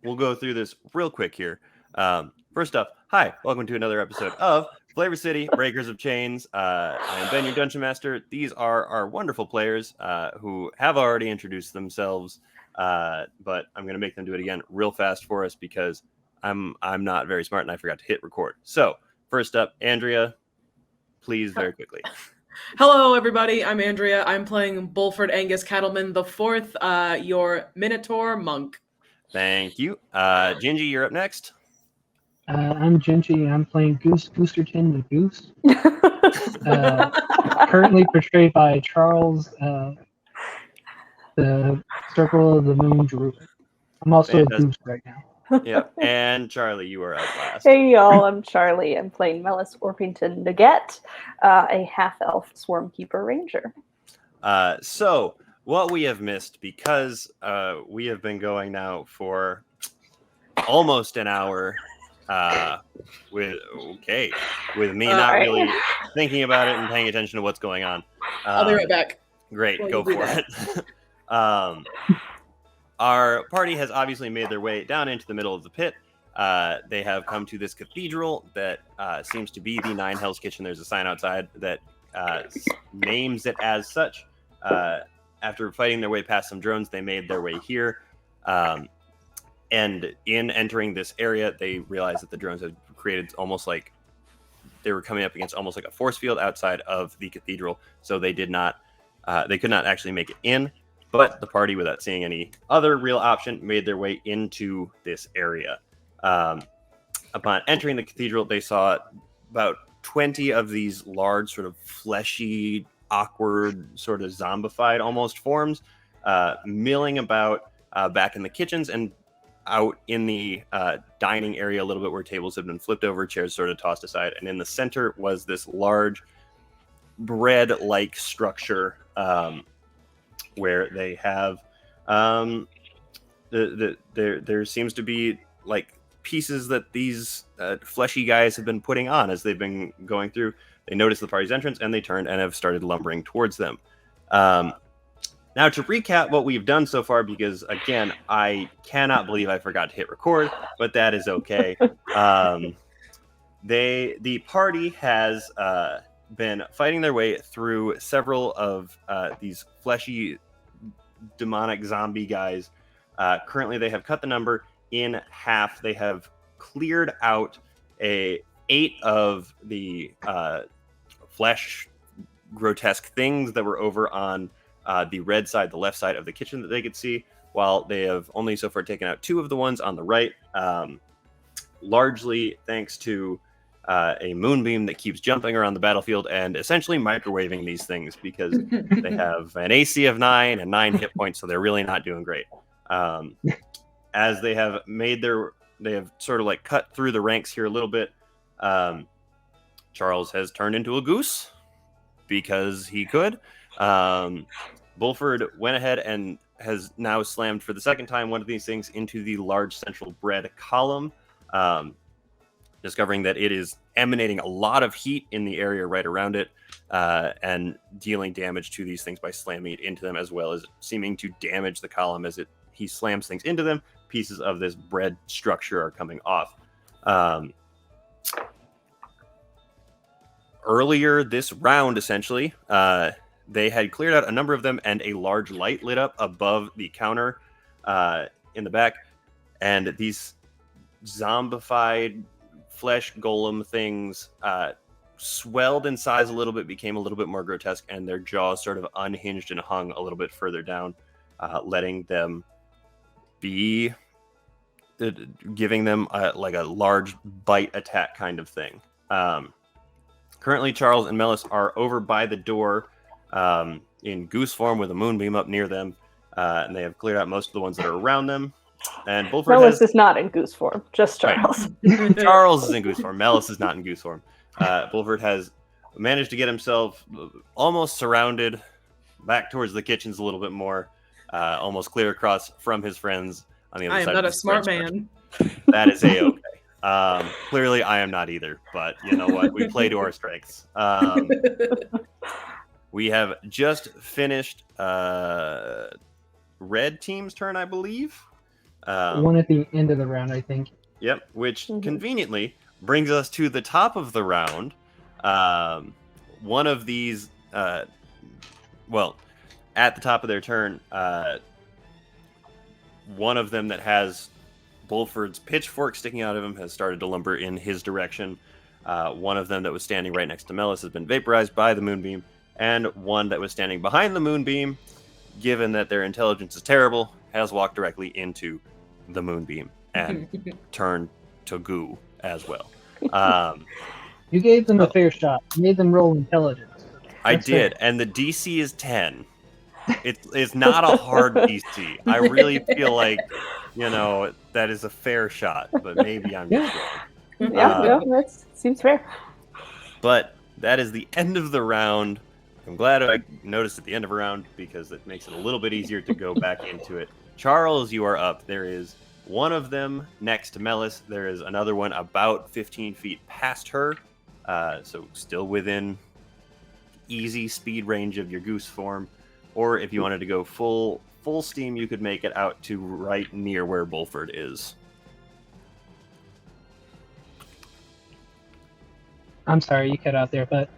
we'll go through this real quick here. First up, hi, welcome to another episode of Flavorcity, Breakers of Chains. I am Ben, your Dungeon Master. These are our wonderful players who have already introduced themselves, but I'm going to make them do it again real fast for us because I'm not very smart and I forgot to hit record. So, first up, Andrea, please, very quickly. Hello, everybody. I'm Andrea. I'm playing Bulford Angus Cattleman the Fourth, your Minotaur monk. Thank you. Gingy, you're up next. I'm Gingy. I'm playing Goosterton the Goose. Currently portrayed by Charles, the Circle of the Moon Druid. I'm also a goose right now. Yeah, and Charlie, you are up last. Hey y'all, I'm Charlie. I'm playing Melis Orpington Nugget, a half-elf Swarmkeeper Ranger. So, what we have missed, because we have been going now for almost an hour, with me not really thinking about it and paying attention to what's going on. I'll be right back. Great, go for it. Our party has obviously made their way down into the middle of the pit. They have come to this cathedral that seems to be the Nine Hells Kitchen. There's a sign outside that names it as such. After fighting their way past some drones, they made their way here. And in entering this area, they realized that the drones had created almost like they were coming up against almost like a force field outside of the cathedral. So they could not actually make it in. But the party, without seeing any other real option, made their way into this area. Upon entering the cathedral, they saw about 20 of these large, sort of fleshy, awkward, sort of zombified almost forms, milling about back in the kitchens and out in the dining area a little bit, where tables have been flipped over, chairs sort of tossed aside. And in the center was this large bread-like structure, where they have there seems to be like pieces that these fleshy guys have been putting on as they've been going through. They noticed the party's entrance and they turned and have started lumbering towards them. Now, to recap what we've done so far, because again, I cannot believe I forgot to hit record, but that is okay. The party has been fighting their way through several of these fleshy demonic zombie guys. Currently, they have cut the number in half. They have cleared out 8 of the flesh grotesque things that were over on the red side, the left side of the kitchen that they could see, while they have only so far taken out 2 of the ones on the right, largely thanks to a moonbeam that keeps jumping around the battlefield and essentially microwaving these things, because they have an AC of 9 and 9 hit points, so they're really not doing great. As they have they have sort of like cut through the ranks here a little bit. Charles has turned into a goose because he could. Bulford went ahead and has now slammed for the second time one of these things into the large central bread column, discovering that it is emanating a lot of heat in the area right around it, and dealing damage to these things by slamming it into them, as well as seeming to damage the column as he slams things into them. Pieces of this bread structure are coming off. Earlier this round, essentially, they had cleared out a number of them, and a large light lit up above the counter in the back, and these zombified flesh golem things swelled in size a little bit, became a little bit more grotesque, and their jaws sort of unhinged and hung a little bit further down, letting them be giving them like a large bite attack kind of thing. Currently, Charles and Melis are over by the door in goose form with a moonbeam up near them, and they have cleared out most of the ones that are around them. And Bulford Melis is not in goose form, just Charles. Right. Charles is in goose form. Melis is not in goose form. Bulford has managed to get himself almost surrounded back towards the kitchens a little bit more, almost clear across from his friends on the other side. I am not a smart man. That is a-okay. Clearly, I am not either, but you know what? We play to our strengths. We have just finished red team's turn, I believe. One at the end of the round, I think. Yep, which Mhm. conveniently brings us to the top of the round. One of these, well, at the top of their turn, one of them that has Bulford's pitchfork sticking out of him has started to lumber in his direction. One of them that was standing right next to Melis has been vaporized by the moonbeam, and one that was standing behind the moonbeam, given that their intelligence is terrible, has walked directly into the moonbeam and turned to goo as well. You gave them a fair shot. You made them roll intelligence. I That's did, fair. and the DC is 10. It's not a hard DC. I really feel like, that is a fair shot, but maybe I'm just wrong. Yeah, no, that seems fair. But that is the end of the round. I'm glad I noticed at the end of a round because it makes it a little bit easier to go back into it. Charles, you are up. There is one of them next to Melis. There is another one about 15 feet past her. So still within easy speed range of your goose form. Or if you wanted to go full steam, you could make it out to right near where Bulford is. I'm sorry, you cut out there, but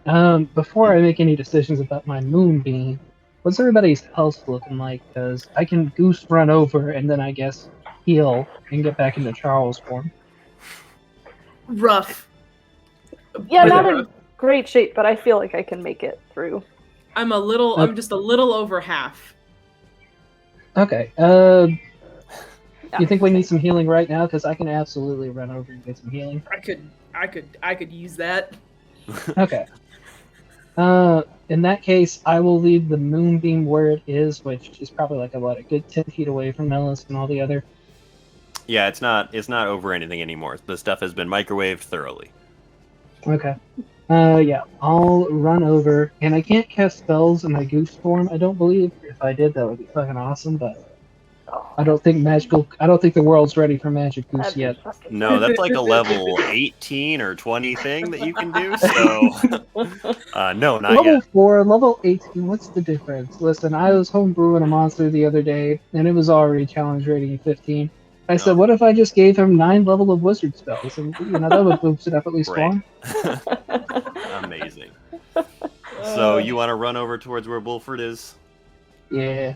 before I make any decisions about my moonbeam, what's everybody's health looking like? Because I can goose run over and then I guess heal and get back into Charles form. Rough. Yeah, Really not in rough. great shape, but I feel like I can make it through. I'm just a little over half. Okay. Yeah. You think we need some healing right now? Because I can absolutely run over and get some healing. I could use that. Okay. In that case, I will leave the moonbeam where it is, which is probably like a good 10 feet away from Melis and all the other. Yeah, it's not over anything anymore. The stuff has been microwaved thoroughly. Okay. Yeah, I'll run over, and I can't cast spells in my goose form. I don't believe. If I did, that would be fucking awesome. But I don't think the world's ready for magic goose That'd be yet. fucking No, that's like a level 18 or 20 thing that you can do. So, no, not Level yet. 4, level 18. What's the difference? Listen, I was homebrewing a monster the other day, and it was already challenge rating 15. I said, what if I just gave him 9 level of wizard spells, and that would boost it up at least Right. 1. Amazing. So you want to run over towards where Bulford is? Yeah.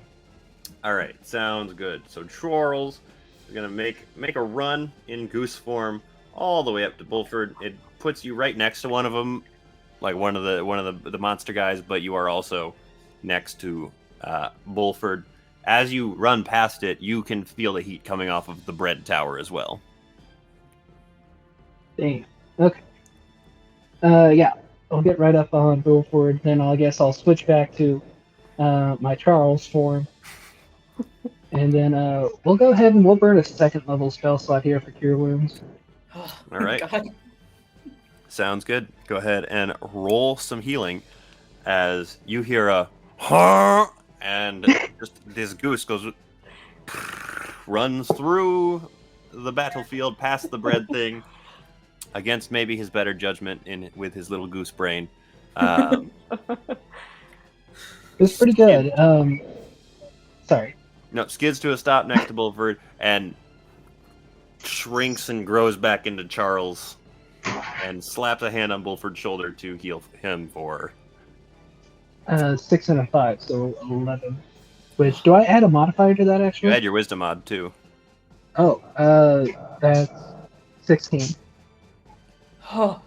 All right, sounds good. So Charles is gonna make a run in goose form all the way up to Bulford. It puts you right next to one of them, like one of the monster guys, but you are also next to Bulford. As you run past it, you can feel the heat coming off of the bread tower as well. Damn. Okay. Yeah. I'll get right up on Bulford, then I guess I'll switch back to my Charles form. And then we'll go ahead and we'll burn a 2nd level spell slot here for Cure Wounds. Oh, All right. God. Sounds good. Go ahead and roll some healing as you hear a "Huh!" and just this goose runs through the battlefield past the bread thing against maybe his better judgment with his little goose brain. It was pretty good. Sorry. No, skids to a stop next to Bulford and shrinks and grows back into Charles and slaps a hand on Bulford's shoulder to heal him for 6 and a 5, so 11. Which, do I add a modifier to that you actually? had your wisdom mod too. Oh, that's 16. Oh,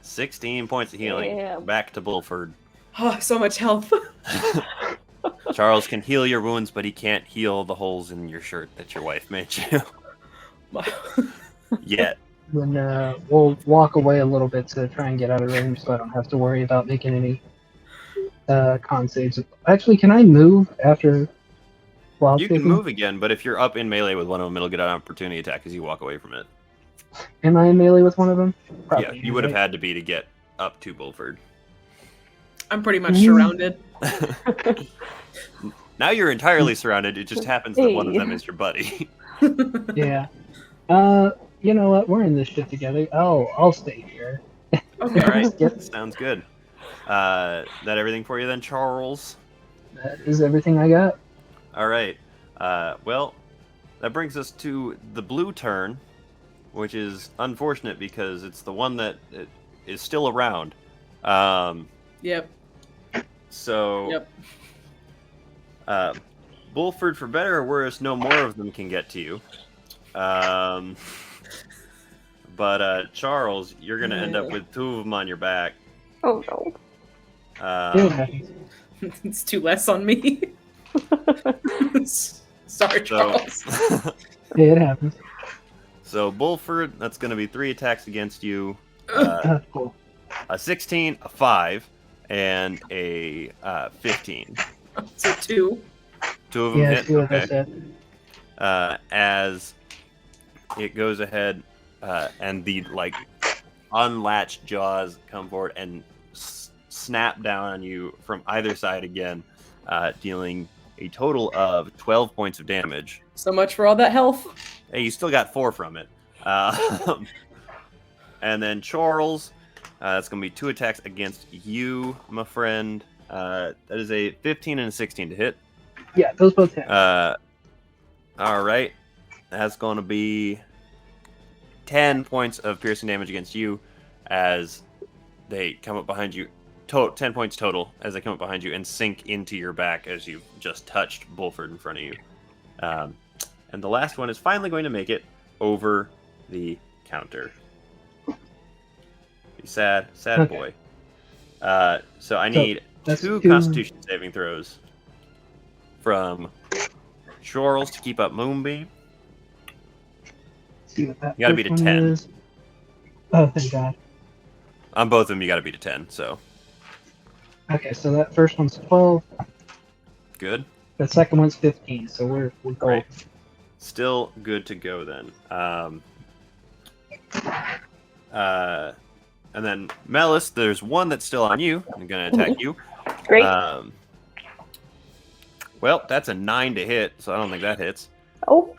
16 points of healing. Damn. Back to Bulford. oh, so much health. Charles can heal your wounds, but he can't heal the holes in your shirt that your wife made you. Yet. Then we'll walk away a little bit to try and get out of range so I don't have to worry about making any con saves. Actually, can I move after wild You can shaking? move again, but if you're up in melee with one of them, it'll get an opportunity attack as you walk away from it. Am I in melee with one of them? Yeah, you would have had to be to get up to Bulford. I'm pretty much surrounded. Now you're entirely surrounded. It just happens that one of them is your buddy. Yeah. You know what? We're in this shit together. I'll stay here. Okay. All right, Yep. sounds good. That everything for you then, Charles? That is everything I got. All right. Well, that brings us to the blue turn, which is unfortunate because it's the one that is still around. Yep. So, Bulford, for better or worse, no more of them can get to you. But Charles, you're going to end up with 2 of them on your back. Oh no. It's 2 less on me. Sorry, Charles. Yeah, it happens. So, Bulford, that's going to be 3 attacks against you. Cool. A 16, a 5, and a 15. So 2. 2 of them Yeah, hit. 2 of Okay. us hit. As it goes ahead, and the unlatched jaws come forward and snap down on you from either side again, dealing a total of 12 points of damage. So much for all that health. Hey, you still got 4 from it. And then Charles, that's going to be 2 attacks against you, my friend. That is a 15 and a 16 to hit. Yeah, those both hit. All right. That's going to be 10 points of piercing damage against you as they come up behind you. 10 points total as they come up behind you and sink into your back as you've just touched Bulford in front of you. And the last one is finally going to make it over the counter. Sad Okay. boy. So I need that's 2 two- Constitution saving throws from Charles to keep up Moonbeam. See what that You gotta beat first a one 10. is. Oh, thank God. On both of them, you got to beat a 10. So Okay, so that first one's 12. good. The second one's 15. So we're gold. Great. Still good to go then. And then Melis, there's one that's still on you. I'm gonna attack you. Great. Well, that's a 9 to hit, so I don't think that hits. Oh,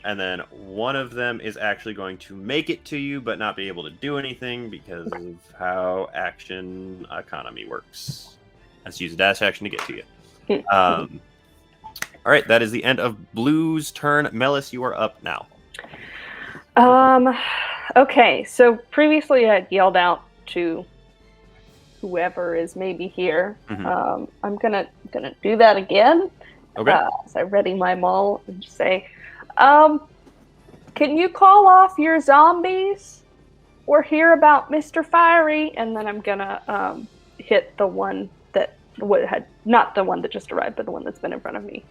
And then one of them is actually going to make it to you, but not be able to do anything because of how action economy works. Let's use a dash action to get to you. All right, that is the end of Blue's turn. Melis, you are up now. okay, so previously I had yelled out to whoever is maybe here. Mhm. I'm gonna do that again. Okay. As I ready my maul and just say, can you call off your zombies? We're here about Mr. Fiery, and then I'm gonna hit the one that had not the one that just arrived, but the one that's been in front of me.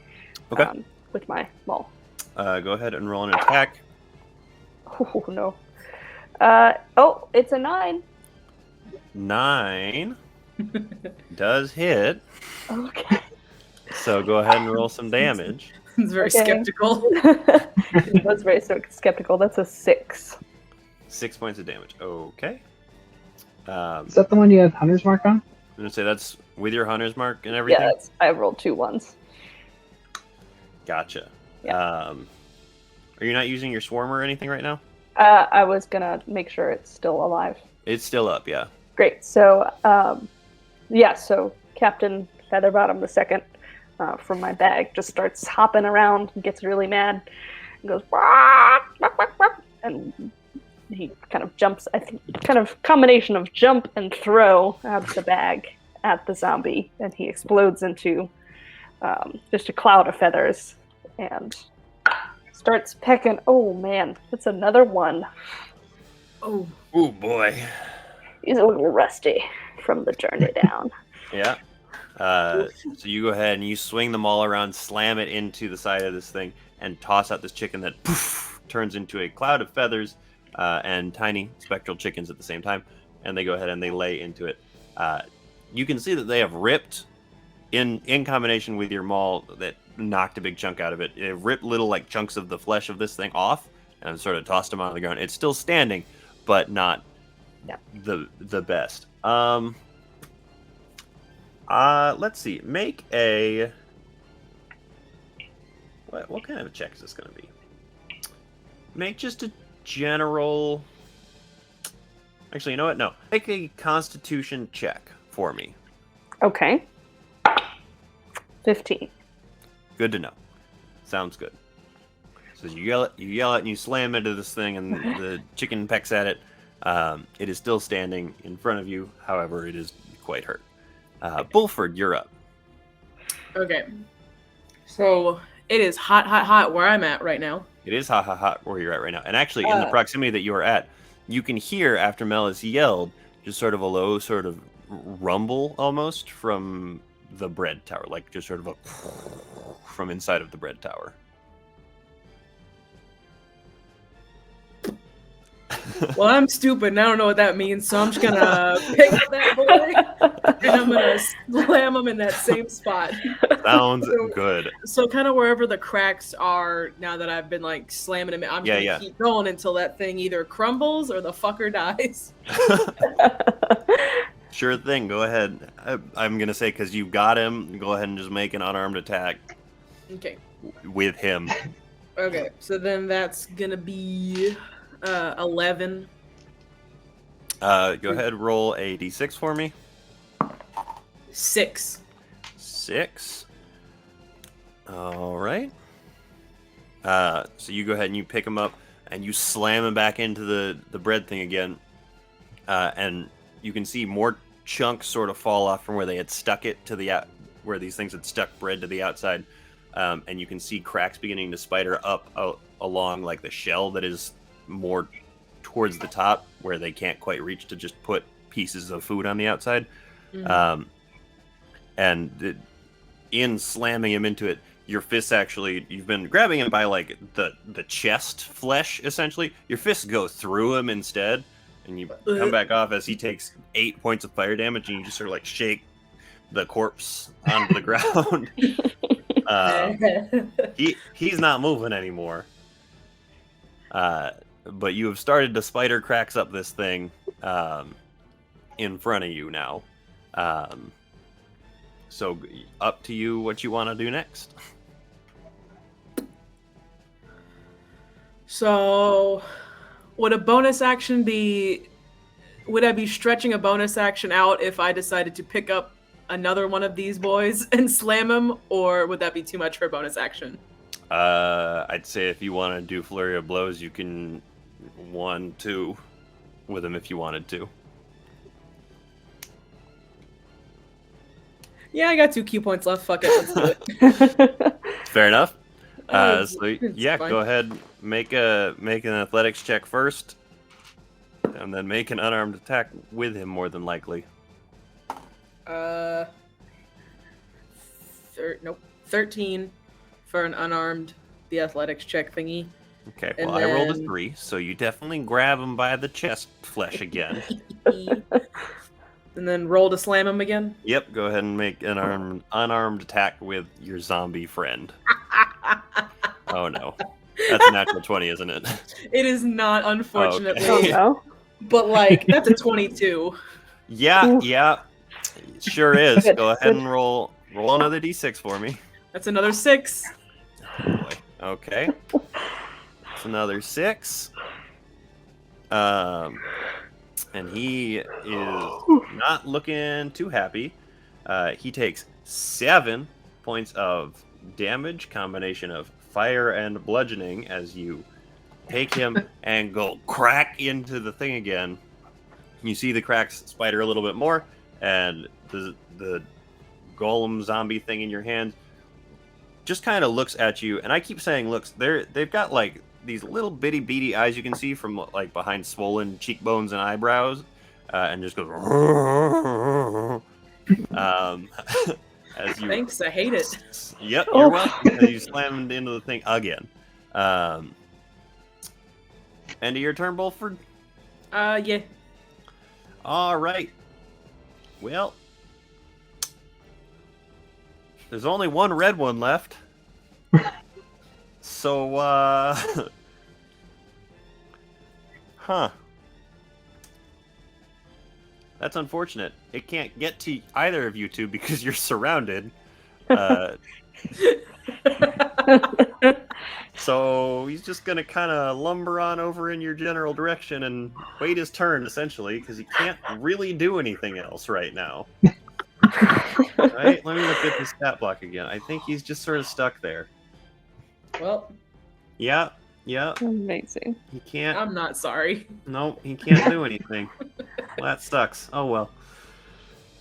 Okay. With my maul. Go ahead and roll an attack. Oh no. It's a 9. 9 does hit. Okay. So go ahead and roll some damage. It's very Okay. skeptical. I was very skeptical. That's a 6. 6 points of damage. Okay. Is that the one you have Hunter's Mark on? I'm gonna say that's with your hunter's mark and Yeah, everything. I rolled 2 ones. Gotcha. Yeah. Are you not using your swarm or anything right now? I was gonna make sure it's still alive. It's still up, yeah. Great. So, so Captain Featherbottom II from my bag just starts hopping around and gets really mad and goes, "Wah, wah, wah, wah," and he kind of jumps, I think, kind of combination of jump and throw out of the bag at the zombie, and he explodes into just a cloud of feathers and starts pecking. Oh man, that's another one. Oh. Oh boy. He's a little rusty from the journey down. Yeah. So you go ahead and you swing them all around, slam it into the side of this thing, and toss out this chicken that poof, turns into a cloud of feathers and tiny spectral chickens at the same time. And they go ahead and they lay into it. You can see that they have ripped, in combination with your maul that knocked a big chunk out of it. It ripped little like chunks of the flesh of this thing off and sort of tossed them on the ground. It's still standing, but not the best. Let's see. Make a what kind of a check is this going to be? Make just a general. Actually, you know what? No. Make a Constitution check for me. Okay. 15. Good to know. Sounds good. So you yell it, and you slam into this thing, and the chicken pecks at it. It is still standing in front of you. However, it is quite hurt. Bulford, you're up. Okay. So it is hot where I'm at right now. It is hot where you're at right now. And actually, in the proximity that you are at, you can hear, after Mel has yelled, just sort of a low sort of rumble almost from the bread tower. Like just sort of a from inside of the bread tower. Well, I'm stupid and I don't know what that means, so I'm just gonna pick up that boy and I'm gonna slam him in that same spot. Sounds good. So kind of wherever the cracks are, now that I've been like slamming him, I'm just gonna keep going until that thing either crumbles or the fucker dies. Sure thing. Go ahead. I'm gonna say, because you got him, go ahead and just make an unarmed attack. Okay. With him. Okay, so then that's gonna be 11. Go ahead, roll a d6 for me. 6. 6. All right. So you go ahead and you pick him up and you slam him back into the bread thing again. And you can see more chunks sort of fall off from where they had stuck it to the where these things had stuck bread to the outside. And you can see cracks beginning to spider up along like the shell that is more towards the top, where they can't quite reach to just put pieces of food on the outside. Mm-hmm. In slamming him into it, your fists actually, you've been grabbing him by like the chest flesh, essentially. Your fists go through him instead, and you come back off as he takes 8 points of fire damage, and you just sort of like shake the corpse onto the ground. He's not moving anymore. But you have started to spider cracks up this thing in front of you now. So up to you what you want to do next. So would a bonus action be... Would I be stretching a bonus action out if I decided to pick up another one of these boys and slam him, or would that be too much for a bonus action? I'd say if you want to do flurry of blows, you can 1-2 with him if you wanted to. Yeah, I got 2 Q points left. Fuck it, let's do it. Fair enough. So yeah, fine. go ahead, make an athletics check first, and then make an unarmed attack with him. More than likely. 13 for an unarmed, the athletics check thingy. Okay, well, I rolled a 3, so you definitely grab him by the chest flesh again. And then roll to slam him again? Yep, go ahead and make an unarmed attack with your zombie friend. Oh no. That's a natural 20, isn't it? It is not, unfortunately. Oh, no. But, like, that's a 22. Yeah. It sure is. Go ahead and roll another d6 for me. That's another 6. Oh boy. Okay. That's another 6. And he is not looking too happy. He takes 7 points of damage, combination of fire and bludgeoning, as you take him and go crack into the thing again. You see the cracks spider a little bit more, and the golem zombie thing in your hand just kind of looks at you. And I keep saying looks. They've got like these little bitty beady eyes you can see from like behind swollen cheekbones and eyebrows, and just goes as you, thanks, I hate it. Yep, you're welcome. As you slammed into the thing again. End of your turn, Bulford? Yeah. All right. Well, there's only one red one left. So, huh. That's unfortunate. It can't get to either of you two because you're surrounded. So he's just going to kind of lumber on over in your general direction and wait his turn, essentially, because he can't really do anything else right now. Right? Let me look at the stat block again. I think he's just sort of stuck there. Well, Yeah, yeah. Amazing. He can't. I'm not sorry. No, he can't do anything. Well, that sucks. Oh well.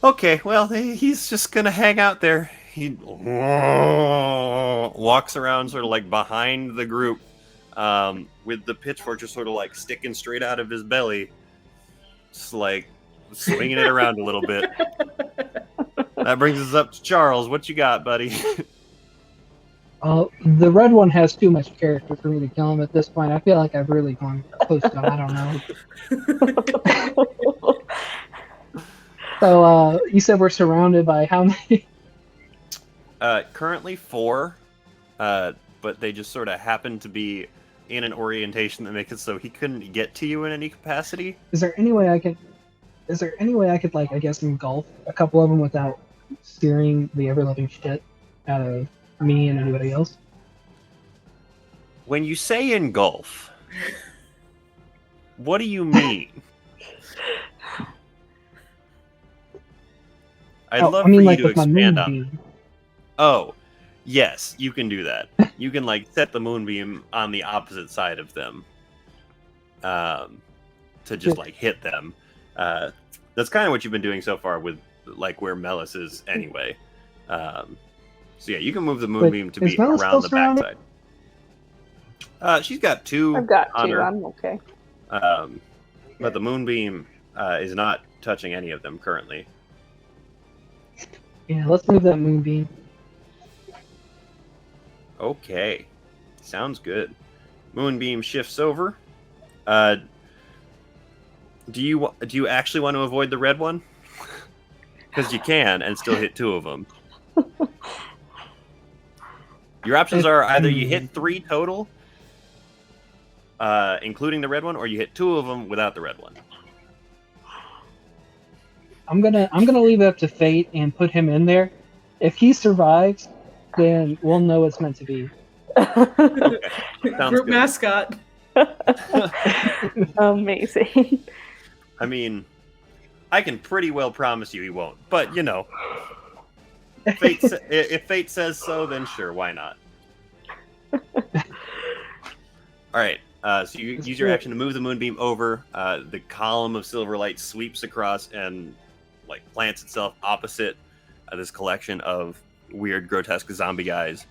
Okay, well, he's just gonna hang out there. He walks around sort of like behind the group, with the pitchfork just sort of like sticking straight out of his belly, just like swinging it around a little bit. That brings us up to Charles. What you got, buddy? The red one has too much character for me to kill him at this point. I feel like I've really gone close to him. I don't know. So, you said we're surrounded by how many? Currently 4, but they just sort of happen to be in an orientation that makes it so he couldn't get to you in any capacity. Is there any way I could, like, I guess, engulf a couple of them without steering the ever-loving shit out of me and anybody else? When you say engulf, what do you mean? I'd love for you like to with my expand on. moonbeam. Oh, yes, you can do that. You can like set the moonbeam on the opposite side of them, to just like hit them. That's kind of what you've been doing so far with like where Melis is anyway. So yeah, you can move the moonbeam to be Melis around the still surrounded? backside. She's got 2. I've got on 2. her, I'm okay. but the moonbeam is not touching any of them currently. Yeah, let's move that moonbeam. Okay, sounds good. Moonbeam shifts over. Do you actually want to avoid the red one? Because you can and still hit 2 of them. Your options are either you hit 3 total, including the red one, or you hit 2 of them without the red one. I'm gonna leave it up to fate and put him in there. If he survives, then we'll know it's meant to be. Okay, sounds Group good. mascot. Amazing. I mean, I can pretty well promise you he won't, but you know, if fate says so, then sure, why not? All right. So you use your action to move the moonbeam over. The column of silver light sweeps across and like plants itself opposite this collection of weird, grotesque zombie guys.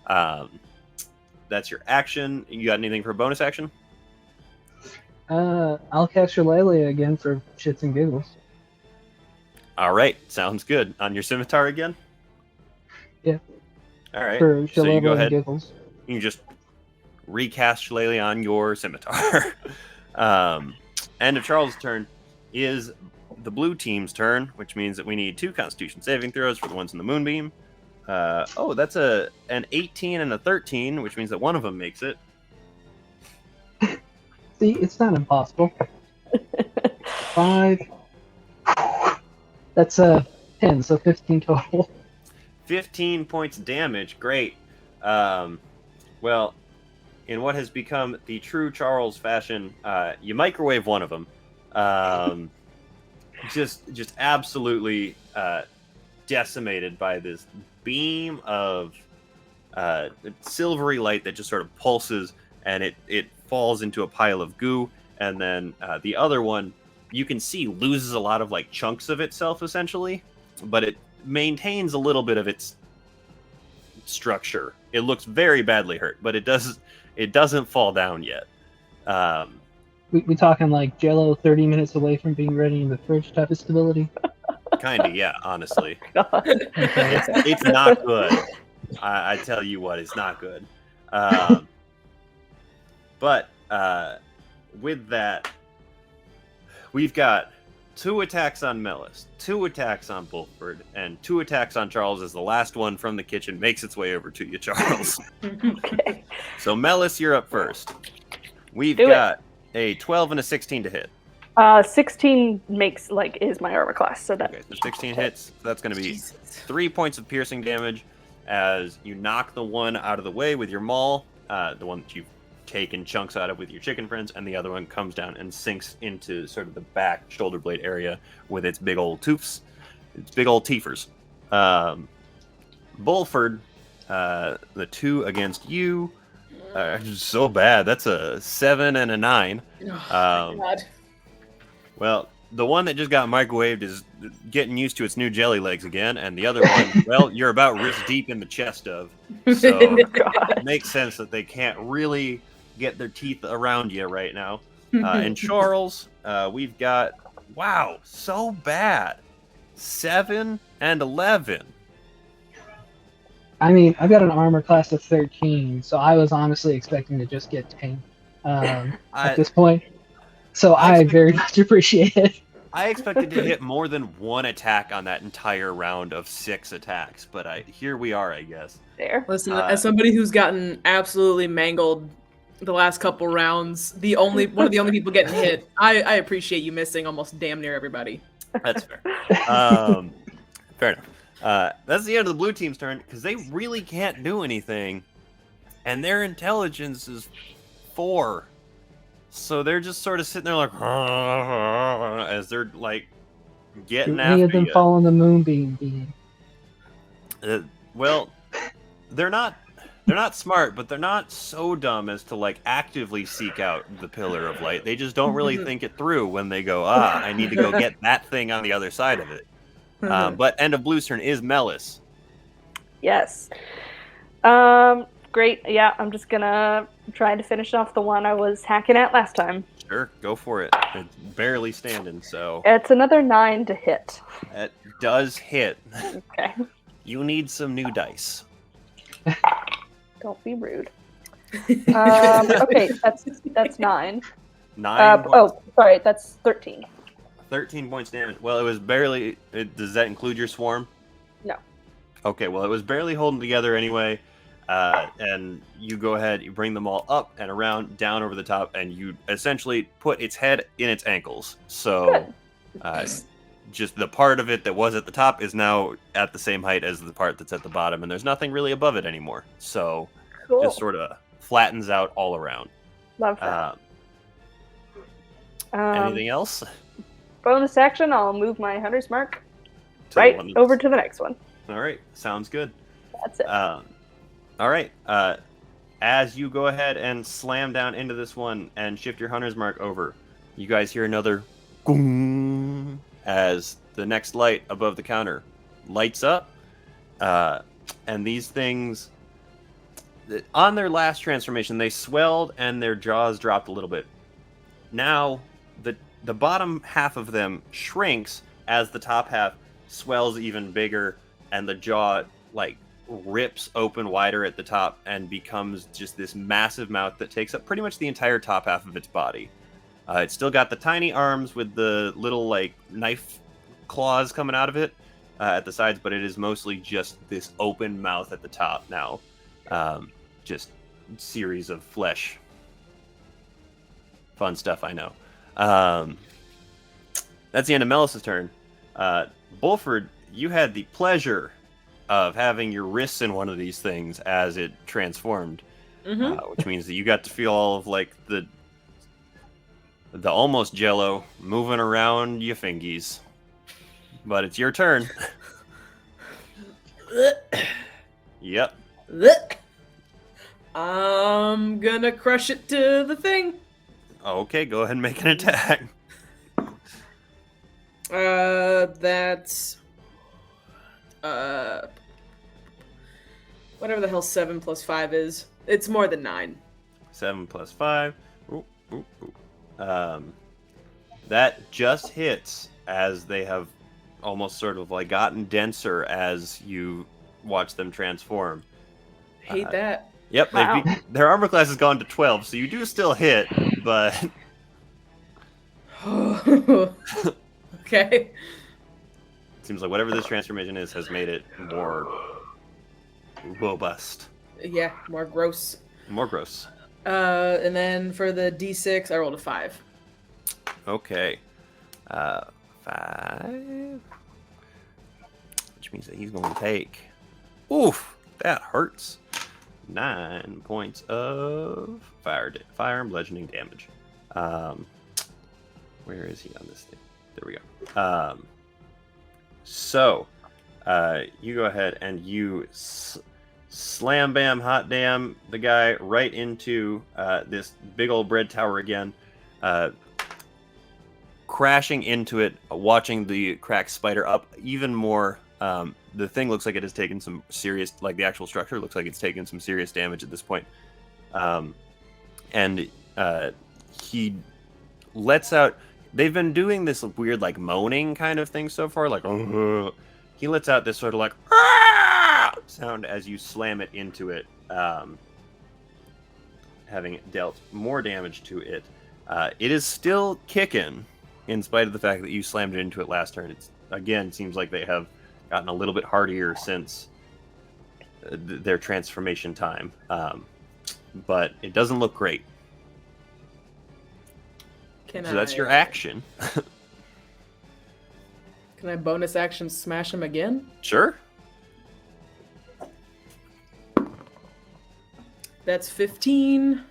That's your action. You got anything for a bonus action? I'll catch Shillelagh again for shits and giggles. All right, sounds good. On your scimitar again? Yeah. All right. For So you Shillelagh go and ahead. giggles. You can just recast Shillelagh on your scimitar. End of Charles' turn is the blue team's turn, which means that we need 2 Constitution saving throws for the ones in the moonbeam. That's an 18 and a 13, which means that one of them makes it. See, it's not impossible. 5. That's 10, so 15 total. 15 points of damage. Great. Well, in what has become the true Charles fashion, you microwave one of them. Just absolutely decimated by this beam of silvery light that just sort of pulses, and it falls into a pile of goo. And then the other one, you can see, loses a lot of like chunks of itself essentially, but it maintains a little bit of its structure. It looks very badly hurt, but it doesn't fall down yet. We talking like Jello 30 minutes away from being ready in the fridge type of stability? Kinda, yeah, honestly. God. Okay. It's not good. I tell you what, it's not good. But with that, we've got 2 attacks on Melis, 2 attacks on Bulford, and 2 attacks on Charles as the last one from the kitchen makes its way over to you, Charles. Okay. So Melis, you're up first. We've Do it. got a 12 and a 16 to hit. 16 is my armor class, so that. Okay, so 16 hits. So that's going to be Jesus. 3 points of piercing damage as you knock the one out of the way with your maul, the one that you've taken chunks out of with your chicken friends, and the other one comes down and sinks into sort of the back shoulder blade area with its big old toofs, its big old teefers. Bulford, the 2 against you. So bad. That's a 7 and a 9. Oh, God. Well, the one that just got microwaved is getting used to its new jelly legs again, and the other one, well, you're about wrist deep in the chest of. So it makes sense that they can't really get their teeth around you right now. And Charles, we've got, wow, so bad. 7 and 11. I mean, I've got an armor class of 13, so I was honestly expecting to just get tanked at this point. So I very much appreciate it. I expected to hit more than one attack on that entire round of 6 attacks, but here we are, I guess. There. Listen, as somebody who's gotten absolutely mangled the last couple rounds, one of the only people getting hit, I appreciate you missing almost damn near everybody. That's fair. Fair enough. That's the end of the blue team's turn, because they really can't do anything, and their intelligence is 4. So they're just sort of sitting there like, as they're like getting after you. Any of them fall on the moonbeam beam? Well, they're not smart, but they're not so dumb as to like actively seek out the pillar of light. They just don't really think it through when they go, I need to go get that thing on the other side of it. But end of blue's turn is Melis. Yes. Great. Yeah, I'm just gonna try to finish off the one I was hacking at last time. Sure, go for it. It's barely standing, so. It's another 9 to hit. It does hit. Okay. You need some new dice. Don't be rude. Okay, that's 9. 9 points. Oh, sorry, that's 13. 13 points damage. Well, it was barely. Does that include your swarm? No. Okay, well, it was barely holding together anyway. And you go ahead, you bring them all up and around, down over the top, and you essentially put its head in its ankles. So, just the part of it that was at the top is now at the same height as the part that's at the bottom, and there's nothing really above it anymore. So, Cool. just sort of flattens out all around. Love that. Anything else? Bonus action, I'll move my hunter's mark right over to the next one. All right, sounds good. That's it. All right. As you go ahead and slam down into this one and shift your hunter's mark over, you guys hear another goong as the next light above the counter lights up. And these things, on their last transformation, they swelled and their jaws dropped a little bit. Now, the bottom half of them shrinks as the top half swells even bigger, and the jaw, like, rips open wider at the top and becomes just this massive mouth that takes up pretty much the entire top half of its body. It's still got the tiny arms with the little like knife claws coming out of it at the sides, but it is mostly just this open mouth at the top now. Just series of flesh. Fun stuff, I know. That's the end of Melis's turn. Bulford, you had the pleasure of having your wrists in one of these things as it transformed, which means that you got to feel all of like the almost jello moving around your fingies. But it's your turn. Yep. I'm gonna crush it to the thing. Okay, go ahead and make an attack. That's whatever the hell 7 plus 5 is. It's more than 9. 7 plus 5. That just hits as they have almost sort of like gotten denser as you watch them transform. Hate that. Yep, Wow. their armor class has gone to 12, so you do still hit, but... Okay. Seems like whatever this transformation is has made it more robust. Yeah, more gross. More gross. And then for the D6, I rolled a 5. Okay. 5. Which means that he's going to take... Oof! That hurts. 9 points of fire and bludgeoning damage. Where is he on this thing? There we go. So, you go ahead and you slam bam hot damn the guy right into this big old bread tower again, crashing into it, watching the crack spider up even more. The thing looks like it has taken some serious, like the actual structure looks like it's taken some serious damage at this point. And he lets out, they've been doing this weird like moaning kind of thing so far, like he lets out this sort of like sound as you slam it into it, having dealt more damage to it. It is still kicking in spite of the fact that you slammed it into it last turn. It's again seems like they have gotten a little bit hardier since their transformation time, but it doesn't look great. So that's your action. Can I bonus action smash him again? Sure. That's 15.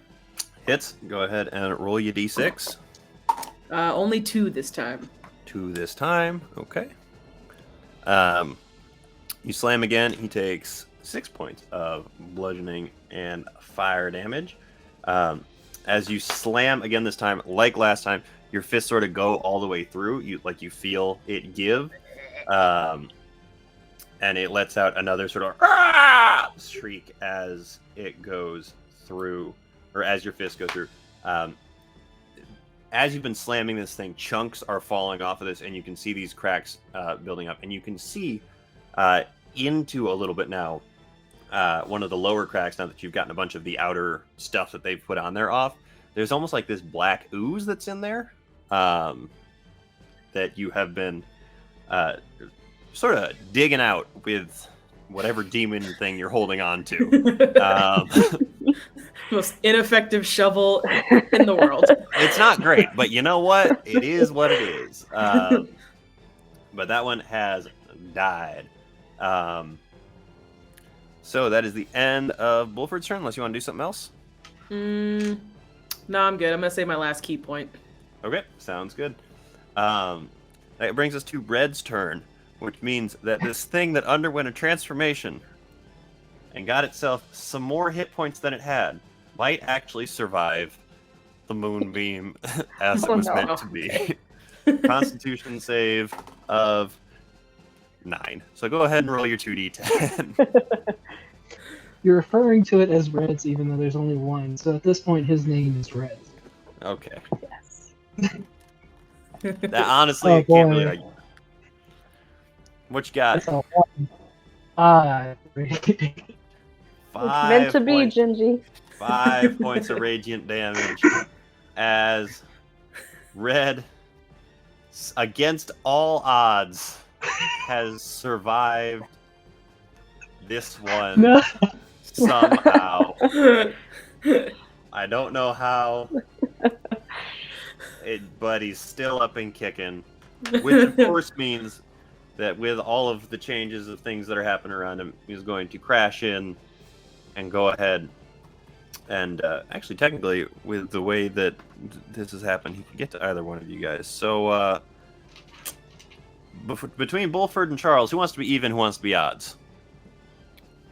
Hits. Go ahead and roll your d6. Only 2 this time. 2 this time. Okay. You slam again. He takes 6 points of bludgeoning and fire damage. As you slam again this time, like last time, your fists sort of go all the way through. You feel it give, and it lets out another sort of shriek as it goes through, or as your fists go through. As you've been slamming this thing, chunks are falling off of this, and you can see these cracks building up, and you can see into a little bit now. One of the lower cracks, now that you've gotten a bunch of the outer stuff that they've put on there off, there's almost like this black ooze that's in there that you have been sort of digging out with whatever demon thing you're holding on to. Most ineffective shovel in the world. It's not great, but you know what? It is what it is. But that one has died. So that is the end of Bulford's turn, unless you want to do something else. No, I'm good. I'm going to save my last key point. Okay, sounds good. That brings us to Red's turn, which means that this thing that underwent a transformation and got itself some more hit points than it had might actually survive the moonbeam as it was meant to be. Constitution save of 9. So go ahead and roll your 2d10. You're referring to it as Reds, even though there's only one. So at this point, his name is Reds. Okay. Yes. That honestly, Oh, I can't boy. really. What you got? That's a 1. 5. It's 5 meant to be, points, Gingy. 5 points of radiant damage as Red, against all odds, has survived this one No. somehow. I don't know how, but he's still up and kicking, which of course means that with all of the changes of things that are happening around him, he's going to crash in and go ahead and actually, technically, with the way that this has happened, he can get to either one of you guys. So between Bulford and Charles, who wants to be even, who wants to be odds?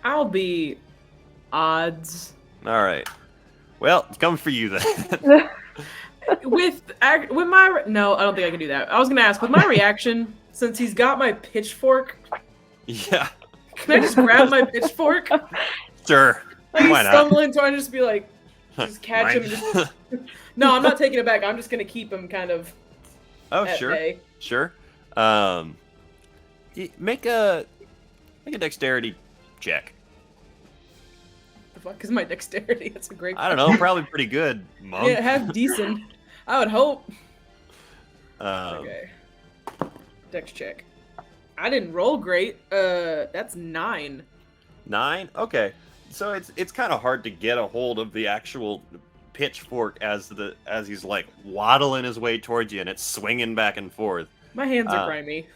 I'll be odds. All right. Well, it's coming for you then. With my... No, I don't think I can do that. I was going to ask, with my reaction, since he's got my pitchfork, Yeah. can I just grab my pitchfork? Sure. Like, Why he's not? stumbling, so I just be like, just catch him. Mine. Just... No, I'm not taking it back. I'm just going to keep him kind of Oh, at sure. bay. Sure. Make a dexterity check. The fuck is my dexterity? That's a great I don't know, probably pretty good, monk. Yeah, have decent. I would hope. Um, Okay. Dex check. I didn't roll great. That's 9. 9? Okay. So it's kind of hard to get a hold of the actual pitchfork as he's like waddling his way towards you, and it's swinging back and forth. My hands are grimy.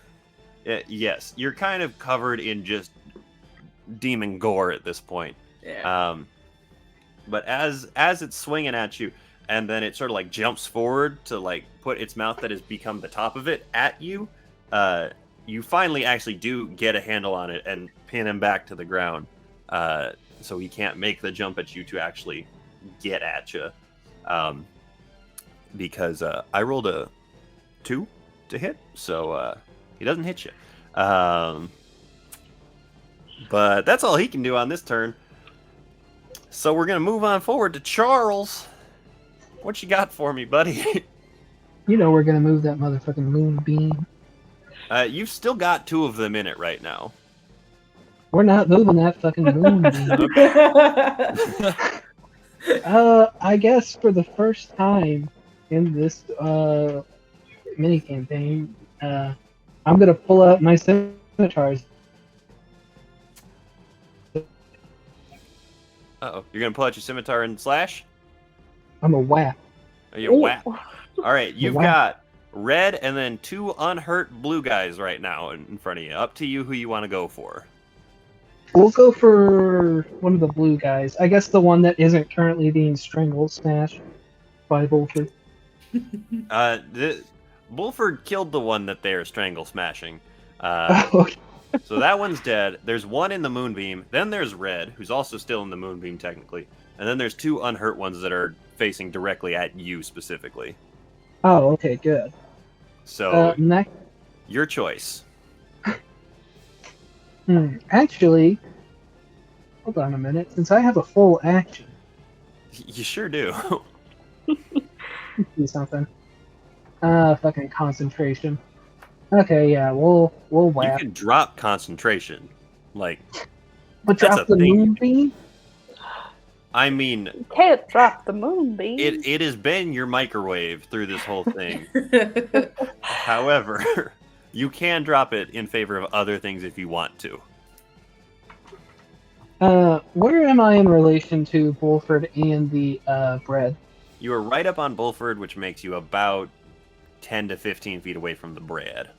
Yes, you're kind of covered in just demon gore at this point. Yeah. But as it's swinging at you, and then it sort of like jumps forward to like put its mouth that has become the top of it at you, you finally actually do get a handle on it and pin him back to the ground. so he can't make the jump at you to actually get at you. Because I rolled a 2 to hit, so he doesn't hit you. But that's all he can do on this turn. So we're gonna move on forward to Charles. What you got for me, buddy? You know we're gonna move that motherfucking moonbeam. You've still got 2 of them in it right now. We're not moving that fucking moonbeam. I guess for the first time in this mini campaign, I'm gonna pull out my scimitars. Uh-oh. You're gonna pull out your scimitar and slash? I'm a whap. Are you whap? All right, you've Whap. got red and then 2 unhurt blue guys right now in front of you. Up to you who you want to go for. We'll go for one of the blue guys. I guess the one that isn't currently being strangled, smashed by Bulford. Bulford killed the one that they're strangle smashing. Okay. So that one's dead. There's one in the moonbeam. Then there's red, who's also still in the moonbeam technically. And then there's 2 unhurt ones that are facing directly at you specifically. Oh, okay, good. So Next, your choice. actually, hold on a minute. Since I have a full action, You sure do. do something. Fucking concentration. Okay, yeah, we'll You whap. can drop concentration. Like, But that's drop a the thing. moonbeam? I mean, You can't drop the moonbeam. it has been your microwave through this whole thing. However, you can drop it in favor of other things if you want to. Where am I in relation to Bulford and the bread? You are right up on Bulford, which makes you about 10 to 15 feet away from the bread.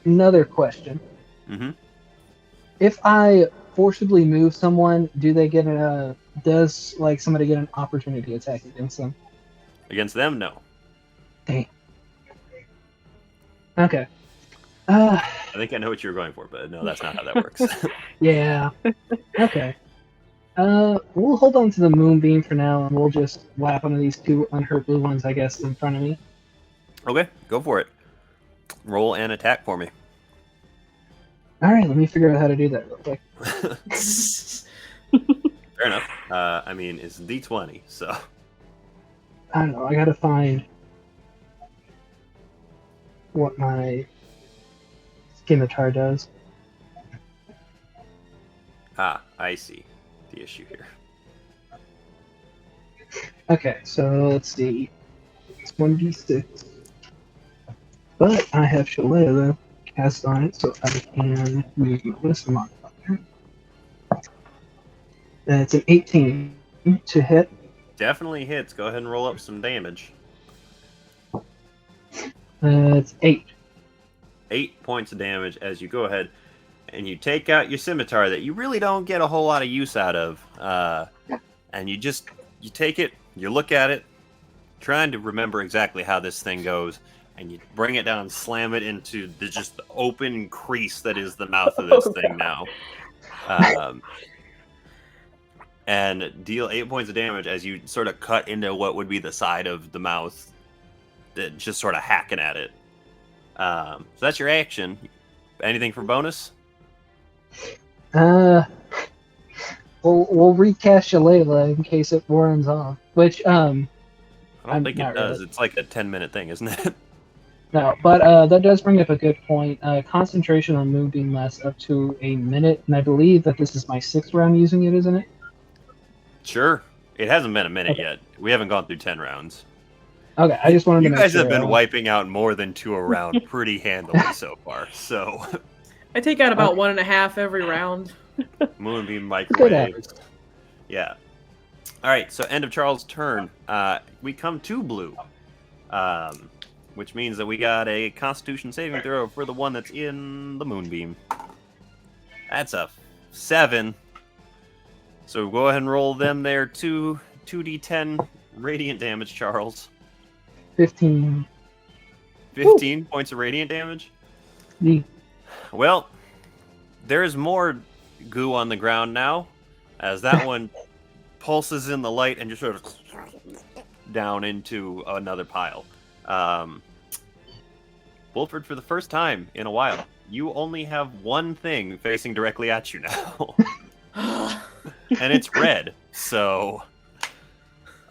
Another question. Mm-hmm. If I forcibly move someone, does like somebody get an opportunity attack against them? Against them, no. Damn. Okay. I think I know what you were going for, but no, that's not how that works. Yeah. Okay. We'll hold on to the moonbeam for now, and we'll just whap one of these 2 unhurt blue ones, I guess, in front of me. Okay, go for it. Roll an attack for me. All right, let me figure out how to do that real quick. Fair enough. I mean, it's D20, so... I don't know. I gotta find what my scimitar does. Ah, I see the issue here. Okay, so let's see. It's 1d6. But I have Shillelagh cast on it, so I can use my wisdom modifier. It's an 18 to hit. Definitely hits. Go ahead and roll up some damage. It's 8. 8 points of damage as you go ahead and you take out your scimitar that you really don't get a whole lot of use out of. And you take it, you look at it, trying to remember exactly how this thing goes, and you bring it down and slam it into the open crease that is the mouth of this thing now. And deal 8 points of damage as you sort of cut into what would be the side of the mouth, that just sort of hacking at it. So that's your action. Anything for bonus? We'll recast Shillelagh in case it warns off. Which I don't I'm think it not does. really. It's like a 10-minute thing, isn't it? no, but that does bring up a good point. Concentration on moonbeam lasts up to a minute, and I believe that this is my 6th round using it, isn't it? Sure. It hasn't been a minute Okay. yet. We haven't gone through 10 rounds. Okay, I just wanted to You make guys sure. have been wiping out more than 2 a round pretty handily so far. So, I take out about 1.5 every round. Moonbeam Good microwaves. Yeah. All right, so end of Charles' turn. We come to blue, which means that we got a Constitution saving throw for the one that's in the moonbeam. That's a 7. So go ahead and roll them there 2d10 radiant damage, Charles. 15. 15 points of radiant damage. The Well, there is more goo on the ground now, as that one pulses in the light and just sort of down into another pile. Wolford, for the first time in a while, you only have one thing facing directly at you now. And it's red, so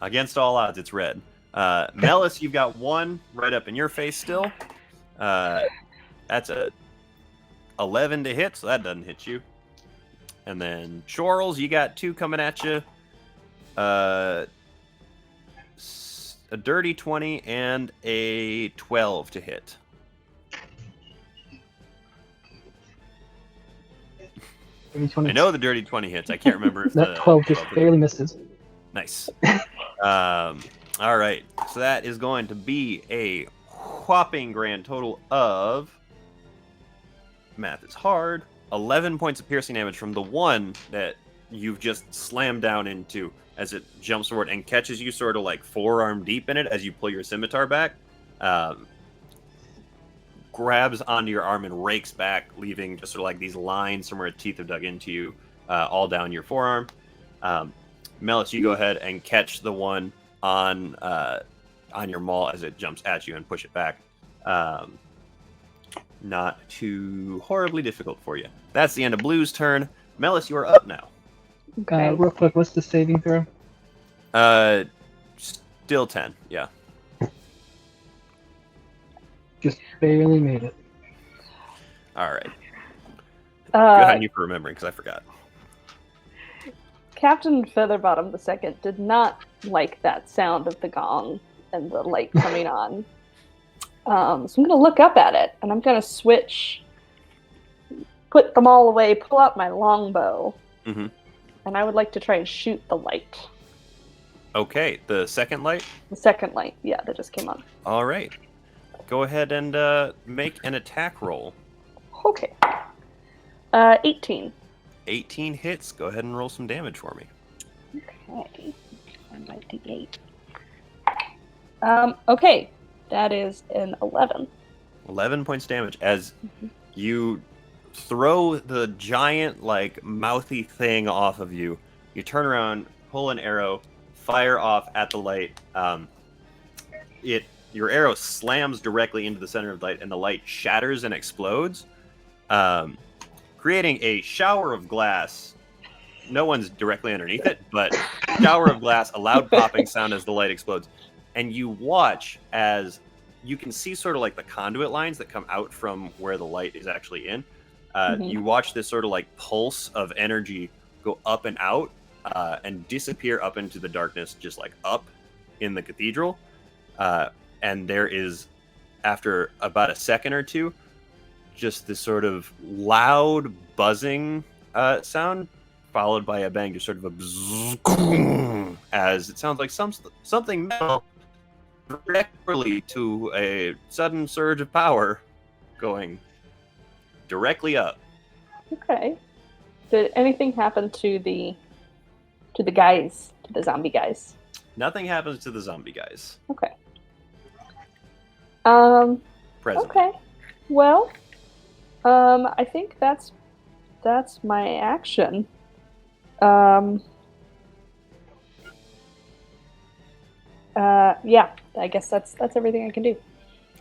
against all odds, it's red. Melis, you've got one right up in your face still. That's a 11 to hit, so that doesn't hit you. And then Charles, you got 2 coming at you. A dirty 20 and a 12 to hit. I know the dirty 20 hits. I can't remember if that the 12 just barely misses. Nice. All right. So that is going to be a whopping grand total of, math is hard, 11 points of piercing damage from the one that you've just slammed down into as it jumps forward and catches you sort of like forearm deep in it as you pull your scimitar back. Grabs onto your arm and rakes back, leaving just sort of like these lines from where teeth have dug into you, all down your forearm. Melis, you go ahead and catch the one on your maul as it jumps at you and push it back. Not too horribly difficult for you. That's the end of Blue's turn. Melis, you are up now. Okay. Real quick, what's the saving throw? Still 10, yeah. Just barely made it. All right. Good on you for remembering, because I forgot. Captain Featherbottom II did not like that sound of the gong and the light coming on. So I'm going to look up at it, and I'm going to switch, put them all away, pull out my longbow, and I would like to try and shoot the light. Okay, the second light? The second light, yeah, that just came on. All right. Go ahead and make an attack roll. Okay. 18. 18 hits. Go ahead and roll some damage for me. Okay. And my D8. Okay. That is an 11. 11 points damage as you throw the giant, like, mouthy thing off of you. You turn around, pull an arrow, fire off at the light. Your arrow slams directly into the center of the light, and the light shatters and explodes, creating a shower of glass. No one's directly underneath it, but shower of glass, a loud popping sound as the light explodes. And you watch as you can see sort of like the conduit lines that come out from where the light is actually in. You watch this sort of like pulse of energy go up and out and disappear up into the darkness, just like up in the cathedral. And there is, after about a second or two, just this sort of loud buzzing sound, followed by a bang, just sort of a bzzz, as it sounds like something metal directly to a sudden surge of power going directly up. Okay. Did anything happen to the guys, to the zombie guys? Nothing happens to the zombie guys. Okay. Presently. Okay. Well, I think that's my action. Yeah, I guess that's everything I can do.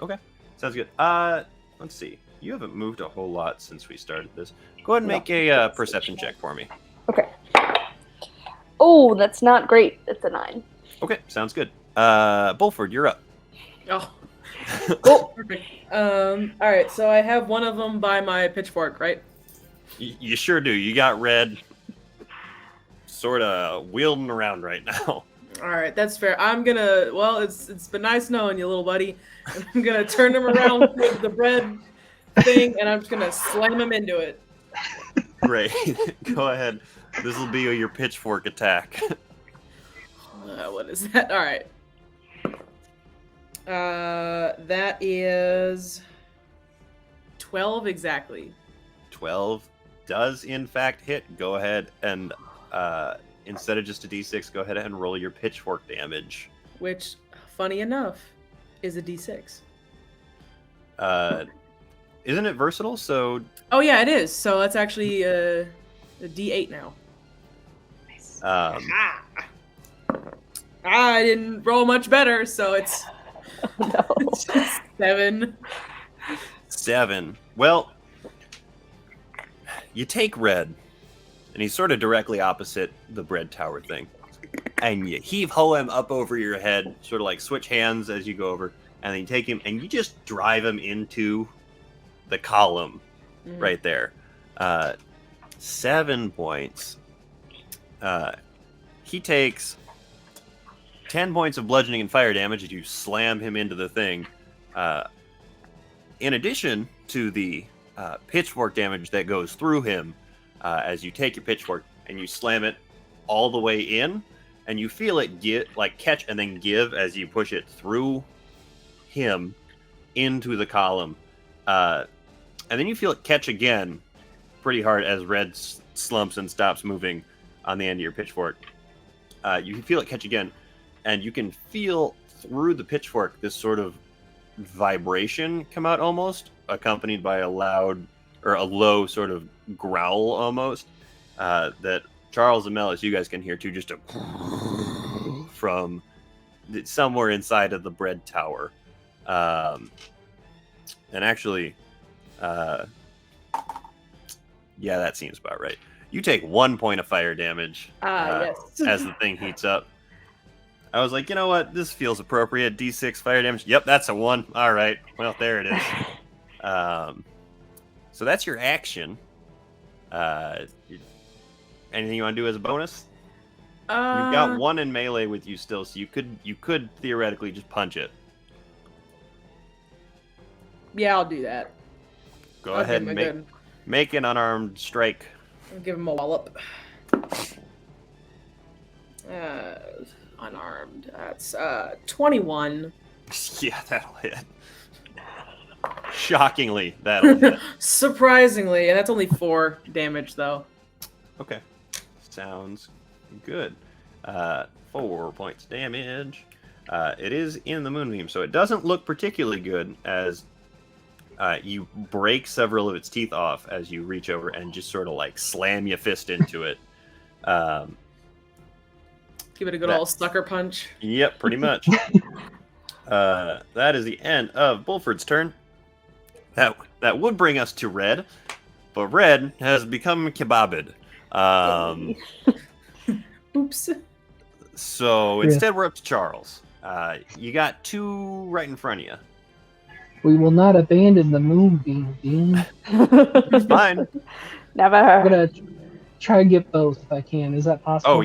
Okay, sounds good. Let's see. You haven't moved a whole lot since we started this. Go ahead and make a perception check for me. Okay. Oh, that's not great. It's a 9. Okay, sounds good. Bulford, you're up. Oh. Cool. Perfect. All right, so I have one of them by my pitchfork, right? You sure do. You got red sort of wheeling around right now. All right, that's fair. I'm gonna. Well, it's been nice knowing you, little buddy. I'm gonna turn him around with the bread thing, and I'm just gonna slam him into it. Great. Go ahead. This will be your pitchfork attack. What is that? All right. That is 12 exactly. 12 does in fact hit. Go ahead and instead of just a d6, go ahead and roll your pitchfork damage. Which, funny enough, is a d6. isn't it versatile? So Oh yeah, it is. So that's actually a D8 now. Nice. I didn't roll much better, so it's No. just 7. 7. Well, you take Red, and he's sort of directly opposite the bread tower thing, and you heave-ho him up over your head, sort of like switch hands as you go over, and then you take him and you just drive him into the column right there. 7 points. He takes 10 points of bludgeoning and fire damage as you slam him into the thing. In addition to the pitchfork damage that goes through him as you take your pitchfork and you slam it all the way in, and you feel it catch and then give as you push it through him into the column. And then you feel it catch again pretty hard as Red slumps and stops moving on the end of your pitchfork. You can feel it catch again, and you can feel through the pitchfork this sort of vibration come out, almost accompanied by a low sort of growl almost, that Charles and Melis, you guys can hear too, just a from somewhere inside of the bread tower. And actually, yeah, that seems about right. You take 1 point of fire damage Yes. as the thing heats up. I was like, you know what? This feels appropriate. D6 fire damage. Yep, that's a 1. All right. Well, there it is. So that's your action. Anything you want to do as a bonus? You've got 1 in melee with you still, so you could theoretically just punch it. Yeah, I'll do that. Go I'll ahead give and him make an unarmed strike. I'll give him a wallop. Unarmed. That's 21. Yeah, that'll hit. Shockingly, that'll hit. Surprisingly, and that's only 4 damage though. Okay. Sounds good. 4 points damage. It is in the moonbeam, so it doesn't look particularly good as you break several of its teeth off as you reach over and just sort of like slam your fist into it. Give it a good old sucker punch. Yep, pretty much. That is the end of Bulford's turn. That would bring us to Red, but Red has become kebabbed. Oops. So instead, we're up to Charles. You got 2 right in front of you. We will not abandon the moonbeam, Dean. It's fine. Never. I'm gonna try and get both if I can. Is that possible? Oh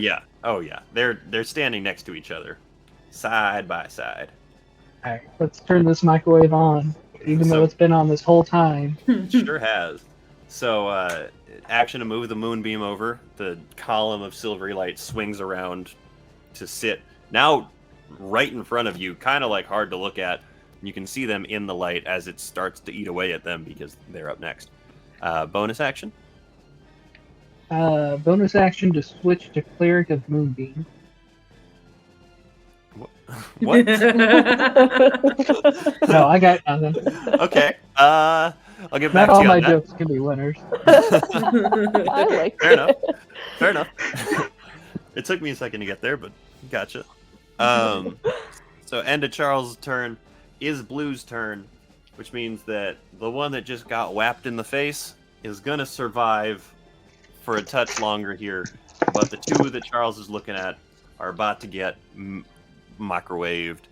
yeah. They're standing next to each other, side by side. All right, let's turn this microwave on, even though it's been on this whole time. Sure has. So, action to move the moonbeam over. The column of silvery light swings around to sit now right in front of you, kind of like hard to look at. You can see them in the light as it starts to eat away at them because they're up next. Bonus action? Bonus action to switch to Cleric of Moonbeam. What? No, I got nothing. Okay. I'll get back Not all to you my on that. jokes can be winners. I like Fair it. enough. Fair enough. It took me a second to get there, but gotcha. So end of Charles' turn is Blue's turn, which means that the one that just got whapped in the face is gonna survive for a touch longer here, but the 2 that Charles is looking at are about to get microwaved.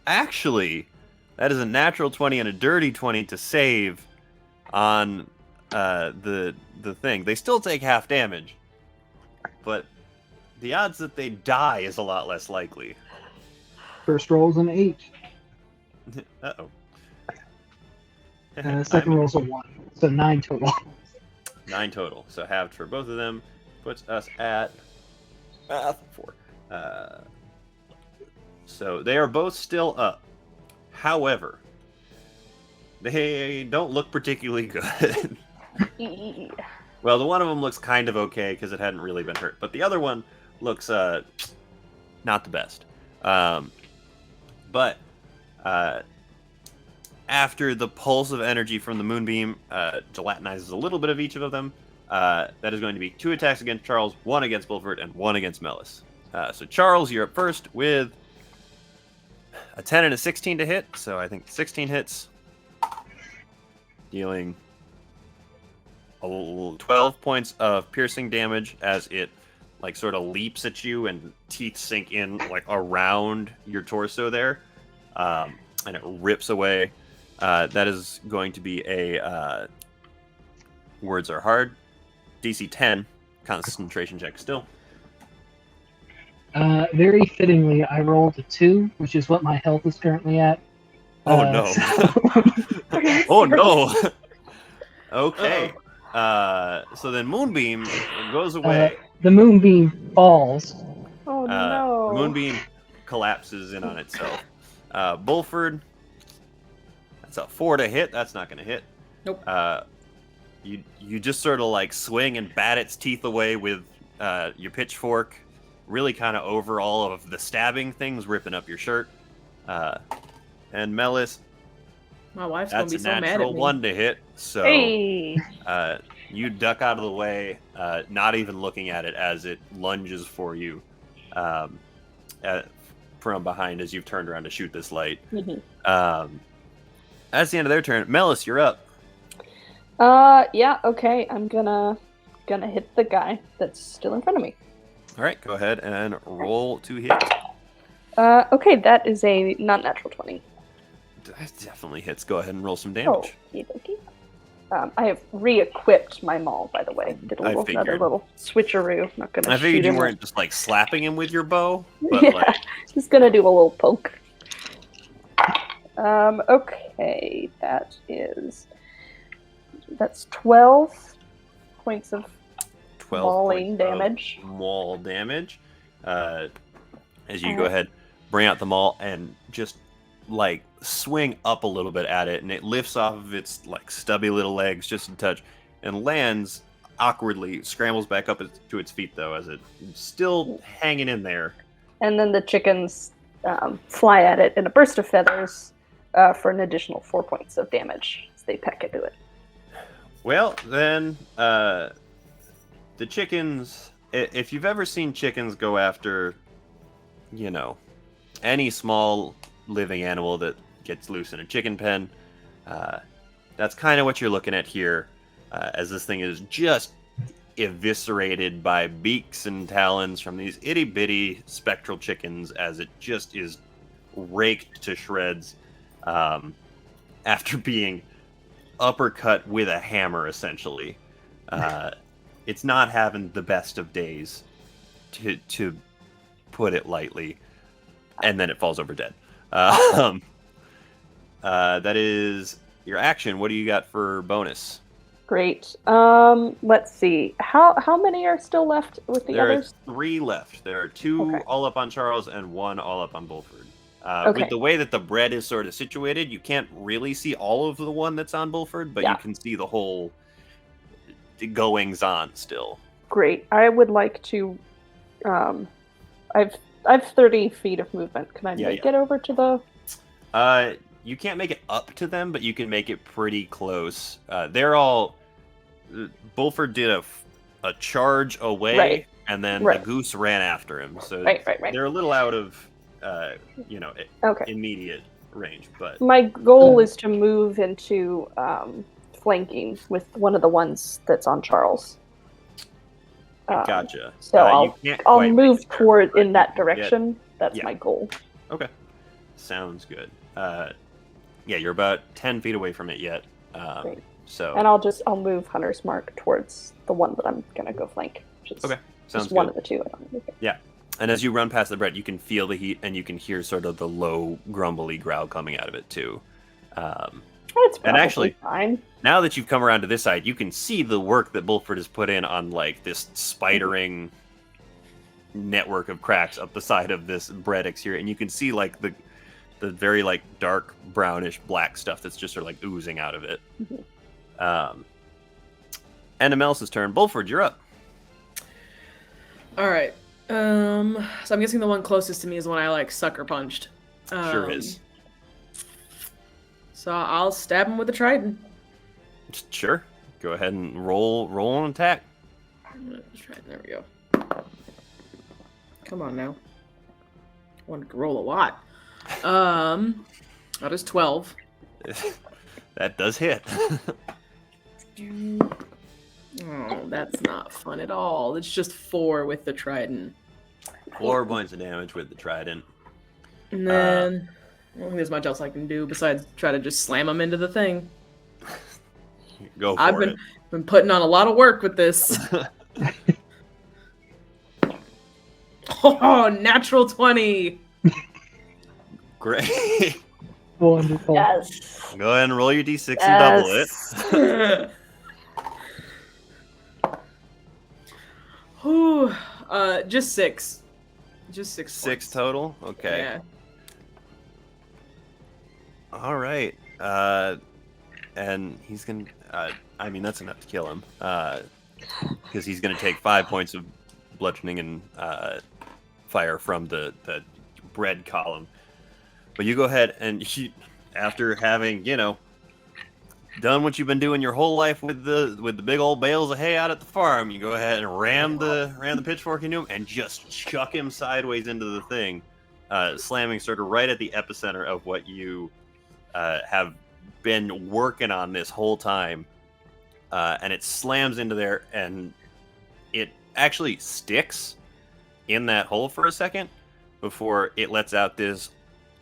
Actually, that is a natural 20 and a dirty 20 to save on the thing. They still take half damage, but the odds that they die is a lot less likely. First roll's an 8. Uh-oh. Second roll's a 1. So 9 total. 9 total. So halved for both of them puts us at 4. So they are both still up. However, they don't look particularly good. Well, the one of them looks kind of okay because it hadn't really been hurt, but the other one looks not the best. But after the pulse of energy from the moonbeam gelatinizes a little bit of each of them, that is going to be 2 attacks against Charles, 1 against Bulford, and 1 against Mellis. So Charles, you're up first with a 10 and a 16 to hit. So I think 16 hits, dealing 12 points of piercing damage as it like sort of leaps at you and teeth sink in like around your torso there, and it rips away. That is going to be a words are hard DC 10 concentration check still. Very fittingly, I rolled a 2, which is what my health is currently at. Oh no! Oh no! Okay. So then Moonbeam goes away. The moonbeam falls. Oh no. The Moonbeam collapses in on itself. Bulford, that's a 4 to hit. That's not going to hit. Nope. You just sort of like swing and bat its teeth away with your pitchfork, really kind of over all of the stabbing things, ripping up your shirt. And Mellis, My wife's gonna that's be a so mad at natural me. 1 to hit. So Hey. you duck out of the way, not even looking at it as it lunges for you from behind as you've turned around to shoot this light. Mhm. That's the end of their turn. Mellis, you're up. Yeah, okay. I'm gonna hit the guy that's still in front of me. All right, go ahead and roll to hit. Okay, that is a not natural 20. That definitely hits. Go ahead and roll some damage. Okie dokie. I have re-equipped my maul, by the way. Did another figured. little switcheroo. Not gonna I shoot figured you him. weren't just like slapping him with your bow, but Yeah, like just gonna do a little poke. Okay, that's 12 points of 12 mauling points of damage. Maul damage. As you go ahead, bring out the maul and just like swing up a little bit at it, and it lifts off of its like stubby little legs just a touch and lands awkwardly, scrambles back up to its feet though, as it's still hanging in there. And then the chickens fly at it in a burst of feathers for an additional 4 points of damage as they peck into it. Well, then, the chickens, if you've ever seen chickens go after, any small living animal that gets loose in a chicken pen, that's kind of what you're looking at here, as this thing is just eviscerated by beaks and talons from these itty-bitty spectral chickens, as it just is raked to shreds after being uppercut with a hammer, essentially. It's not having the best of days, to put it lightly, and then it falls over dead. That is your action. What do you got for bonus? Great. Let's see. How many are still left with the There others? are 3 left. There are 2 Okay. all up on Charles and 1 all up on Bulford. Okay. With the way that the bread is sort of situated, you can't really see all of the one that's on Bulford, but Yeah. you can see the whole goings on still. Great. I would like to. I've 30 feet of movement. Can I make it over to the? You can't make it up to them, but you can make it pretty close. They're all. Bulford did a charge away, Right. and then Right. the goose ran after him. So Right. they're a little out of, Okay. immediate range. But My goal is to move into flanking with one of the ones that's on Charles. gotcha. So You can't I'll quite move make it there, toward but in that you can get- direction. That's yeah. my goal. Okay, sounds good. You're about 10 feet away from it yet. Great. So And I'll move Hunter's Mark towards the one that I'm gonna go flank, which is okay, sounds just good. one of the two. Okay. And as you run past the bread, you can feel the heat, and you can hear sort of the low, grumbly growl coming out of it too. That's probably actually- fine. Now that you've come around to this side, you can see the work that Bulford has put in on like this spidering network of cracks up the side of this bread exterior, and you can see like the very like dark brownish black stuff that's just sort of like oozing out of it. And Amelis's turn. Bulford, you're up. All right. So I'm guessing the one closest to me is the one I like sucker punched. Sure is. So I'll stab him with a trident. Sure. Go ahead and roll an attack. There we go. Come on now. I wanted to roll a lot. That is 12. That does hit. Oh, that's not fun at all. It's just 4 with the trident. 4 points of damage with the trident. And then I don't think there's much else I can do besides try to just slam him into the thing. Go for I've it. been putting on a lot of work with this. Oh, natural 20. Great. Wonderful. Yes. Go ahead and roll your d6 and double it. Whew. Just 6. Just 6 6 points. total? Okay. Yeah. All right. And he's going to... I mean, that's enough to kill him. Because he's going to take 5 points of bludgeoning and fire from the bread column. But you go ahead and after having, done what you've been doing your whole life with the big old bales of hay out at the farm, you go ahead and ram the pitchfork into him and just chuck him sideways into the thing, slamming sort of right at the epicenter of what you have been working on this whole time. And it slams into there, and it actually sticks in that hole for a second before it lets out this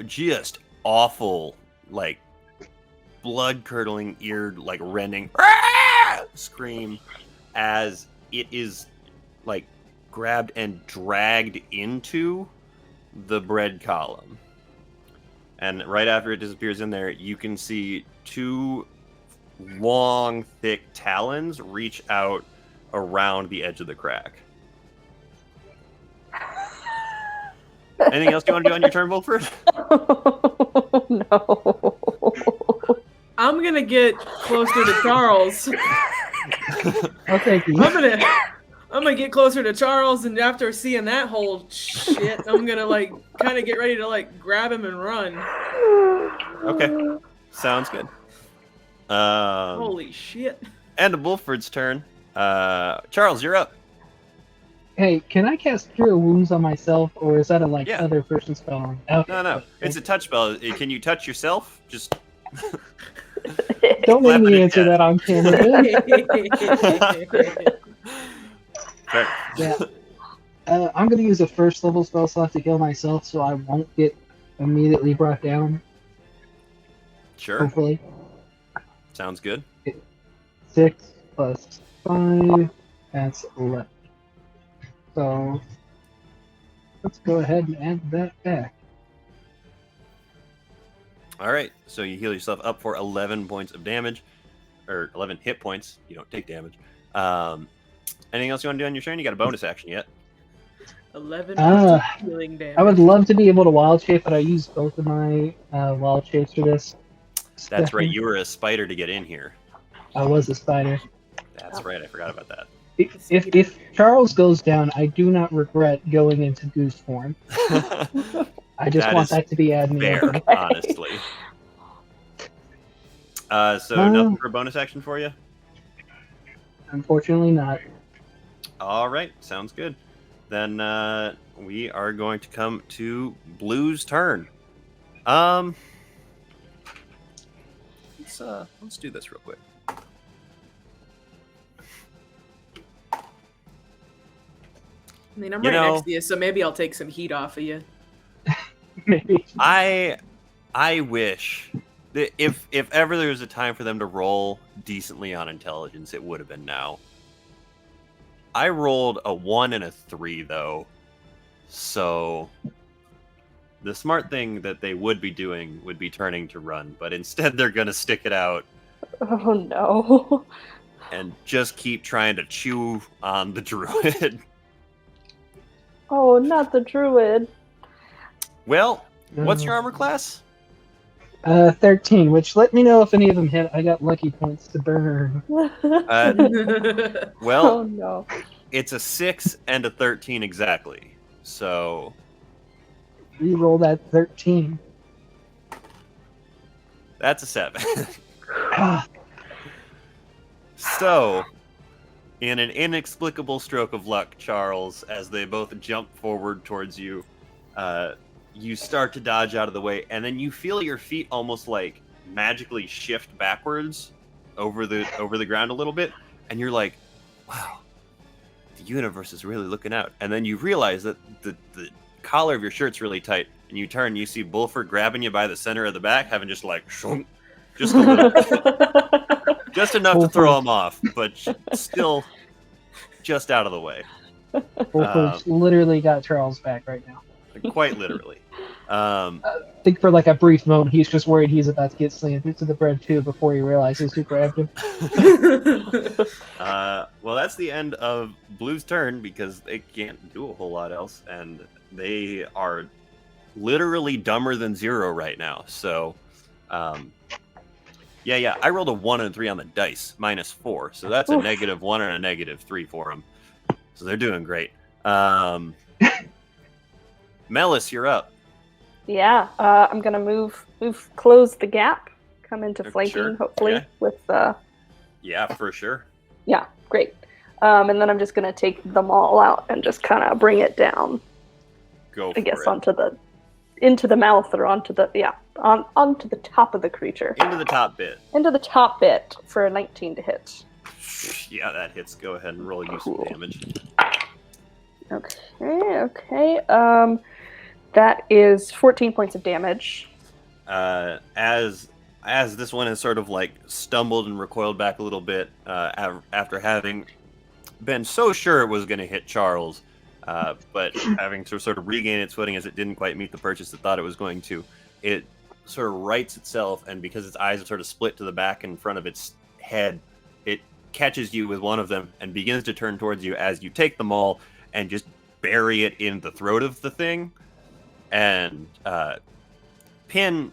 just awful, like, blood-curdling, ear, like, rending scream as it is, like, grabbed and dragged into the bread column. And right after it disappears in there, you can see 2 long, thick talons reach out around the edge of the crack. Anything else you want to do on your turn, Wilfred? No. I'm gonna get closer to Charles. I'll take you. I'm gonna get closer to Charles, and after seeing that whole shit, I'm gonna kind of get ready to grab him and run. Okay, sounds good. Holy shit! End of Wolford's turn. Charles, you're up. Hey, can I cast Cure Wounds on myself, or is that a Yeah. other person spell? Okay. No, it's a touch spell. Can you touch yourself? Just Don't Slap make it me in answer the that on camera. Fair. Yeah. I'm gonna use a first level spell slot to heal myself, so I won't get immediately brought down. Sure, Hopefully. sounds good. 6 plus 5, that's 11. So let's go ahead and add that back. All right, so you heal yourself up for 11 points of damage, or 11 hit points. You don't take damage. Anything else you want to do on your turn? You got a bonus action yet? 11 points of healing damage. I would love to be able to wild shape, but I used both of my wild shapes for this. That's right. You were a spider to get in here. I was a spider. That's right. I forgot about that. If Charles goes down, I do not regret going into goose form. I just That want is that to be admin. Fair, honestly. So nothing for a bonus action for you? Unfortunately not. All right, sounds good. Then we are going to come to Blue's turn. Let's do this real quick. I mean, I'm right next to you, so maybe I'll take some heat off of you. Maybe. I wish that if ever there was a time for them to roll decently on intelligence, it would have been now. I rolled a 1 and a 3 though, so the smart thing that they would be doing would be turning to run, but instead they're gonna stick it out Oh no. and just keep trying to chew on the druid. Oh, not the druid. Well, what's your armor class? 13, which let me know if any of them hit. I got lucky points to burn. Well, Oh no. it's a 6 and a 13 exactly. So Reroll that 13. That's a 7. Ah, So, in an inexplicable stroke of luck, Charles, as they both jump forward towards you, you start to dodge out of the way, and then you feel your feet almost like magically shift backwards over the ground a little bit, and you're like, wow, the universe is really looking out. And then you realize that the collar of your shirt's really tight, and you turn and you see Bulford grabbing you by the center of the back, having just like shunk, just a little bit. Just enough to throw him off, but still just out of the way. Wolford's literally got Charles back right now. Quite literally. I think for like a brief moment, he's just worried he's about to get slammed into the bread too before he realizes who grabbed him. Well, that's the end of Blue's turn because they can't do a whole lot else, and they are literally dumber than 0 right now. So, yeah. I rolled a 1 and a 3 on the dice, -4. So that's a -1 and a -3 for them. So they're doing great. Melis, you're up. Yeah, I'm gonna move, close the gap, come into flanking, Sure. hopefully Okay. with. Yeah, for sure. Yeah, great. And then I'm just gonna take the maul out and just kind of bring it down. Go for I guess it. into the mouth or onto the onto the top of the creature. Into the top bit. Into the top bit for a 19 to hit. Yeah, that hits. Go ahead and roll you Cool. some damage. Okay. That is 14 points of damage. As this one has sort of like stumbled and recoiled back a little bit after having been so sure it was going to hit Charles, but having to sort of regain its footing as it didn't quite meet the purchase it thought it was going to, it sort of rights itself, and because its eyes are sort of split to the back in front of its head, it catches you with one of them and begins to turn towards you as you take the maul and just bury it in the throat of the thing. And pin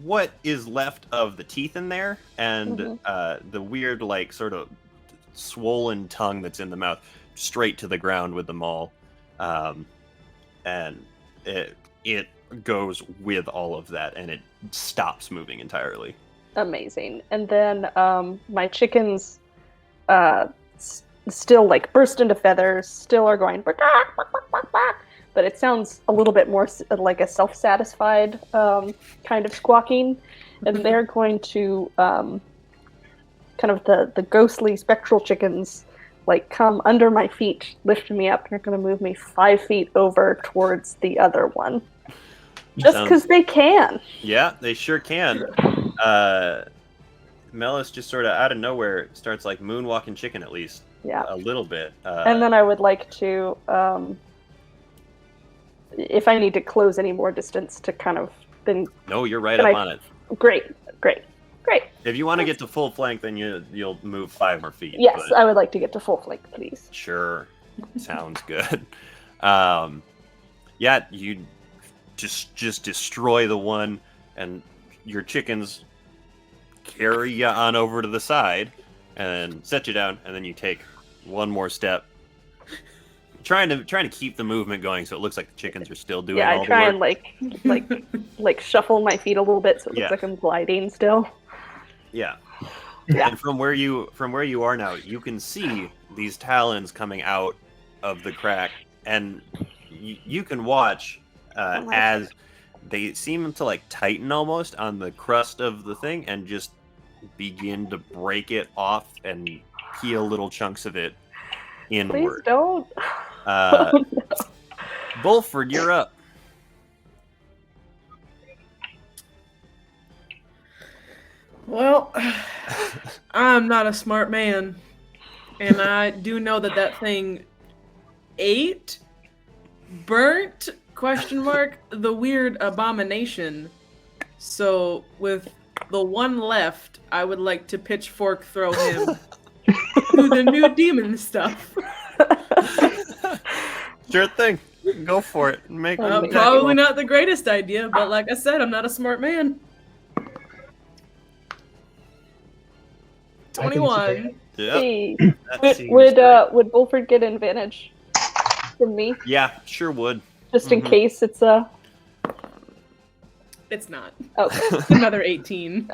what is left of the teeth in there and the weird, like, sort of swollen tongue that's in the mouth straight to the ground with the maul. And it goes with all of that, and it stops moving entirely. Amazing. And then my chickens still like burst into feathers, still are going bark, bark, bark, bark, bark, but it sounds a little bit more like a self-satisfied kind of squawking, and they're going to kind of the ghostly spectral chickens like come under my feet, lift me up, and they're going to move me 5 feet over towards the other one. Just because they can. Yeah, they sure can. Melis just sort of out of nowhere starts like moonwalking chicken, at least. Yeah. A little bit. And then I would like to, if I need to close any more distance to kind of, then... No, you're right up on it. Great. If you want to get to full flank, then you'll move 5 more feet. Yes, but... I would like to get to full flank, please. Sure. Sounds good. Yeah, you just destroy the one, and your chickens carry you on over to the side and set you down, and then you take one more step, trying to keep the movement going so it looks like the chickens are still doing all the work. Yeah, I try and like shuffle my feet a little bit so it looks like I'm gliding still. Yeah. Yeah. And from where you are now, you can see these talons coming out of the crack, and you can watch as they seem to like tighten almost on the crust of the thing and just begin to break it off and peel little chunks of it inward. Please don't. Bulford, you're up. Well, I'm not a smart man, and I do know that thing ate, burnt, the weird abomination. So with the one left, I would like to pitchfork throw him to the new demon stuff. Sure thing. Go for it. Make probably not the greatest idea, but like I said, I'm not a smart man. 21. Yeah. Hey. Would Bulford get advantage from me? Yeah, sure would. Just in case it's a... It's not. Okay. It's another 18.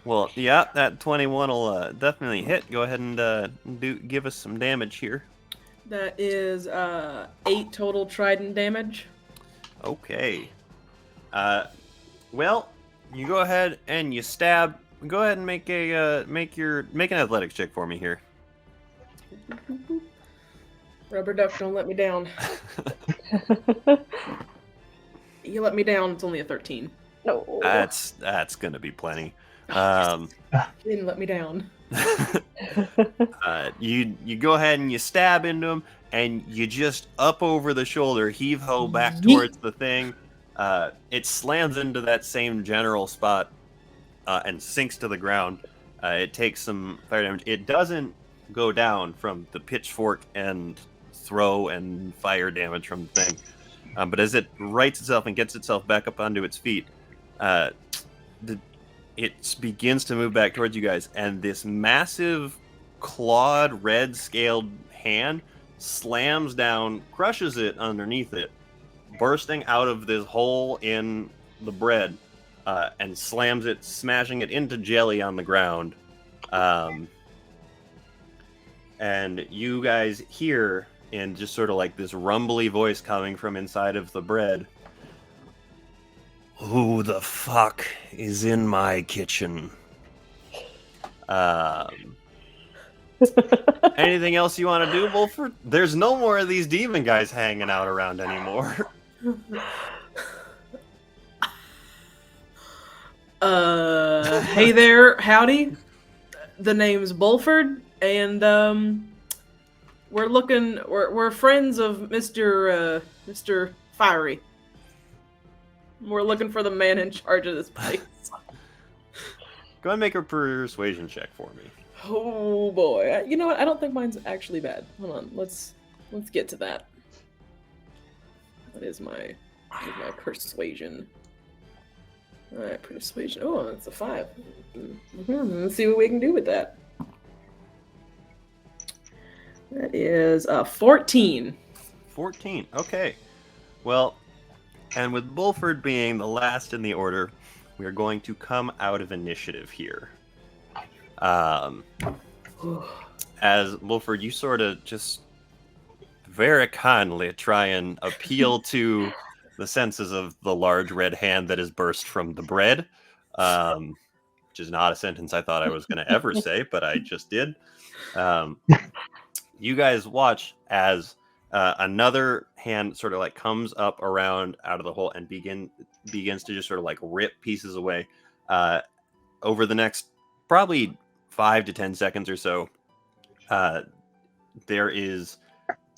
Well, yeah, that 21 will definitely hit. Go ahead and give us some damage here. That is 8 total trident damage. Okay. Well, you go ahead and you stab. Go ahead and make an athletics check for me here. Rubber duck, don't let me down. You let me down. It's only a 13. No. That's gonna be plenty. You didn't let me down. You go ahead and you stab into him, and you just up over the shoulder, heave ho back towards the thing. It slams into that same general spot and sinks to the ground. It takes some fire damage. It doesn't go down from the pitchfork and throw and fire damage from the thing. But as it rights itself and gets itself back up onto its feet, it begins to move back towards you guys, and this massive clawed, red-scaled hand slams down, crushes it underneath it, bursting out of this hole in the bread, and slams it, smashing it into jelly on the ground. And you guys hear, in just sort of like this rumbly voice coming from inside of the bread, "Who the fuck is in my kitchen?" Anything else you want to do, Wolford? There's no more of these demon guys hanging out around anymore. Hey there, howdy. The name's Bulford, and we're friends of Mr. Fiery. We're looking for the man in charge of this place. Go ahead and make a persuasion check for me. Oh boy. You know what? I don't think mine's actually bad. Hold on. Let's get to that. What is my persuasion? Alright, persuasion. Oh, that's a 5. Let's see what we can do with that. That is 14. 14. Okay. Well, and with Bulford being the last in the order, we are going to come out of initiative here. As Bulford, you sort of just very kindly try and appeal to the senses of the large red hand that has burst from the bread, which is not a sentence I thought I was going to ever say, but I just did. You guys watch as another hand sort of like comes up around out of the hole and begins to just sort of like rip pieces away. Over the next probably 5 to 10 seconds or so, there is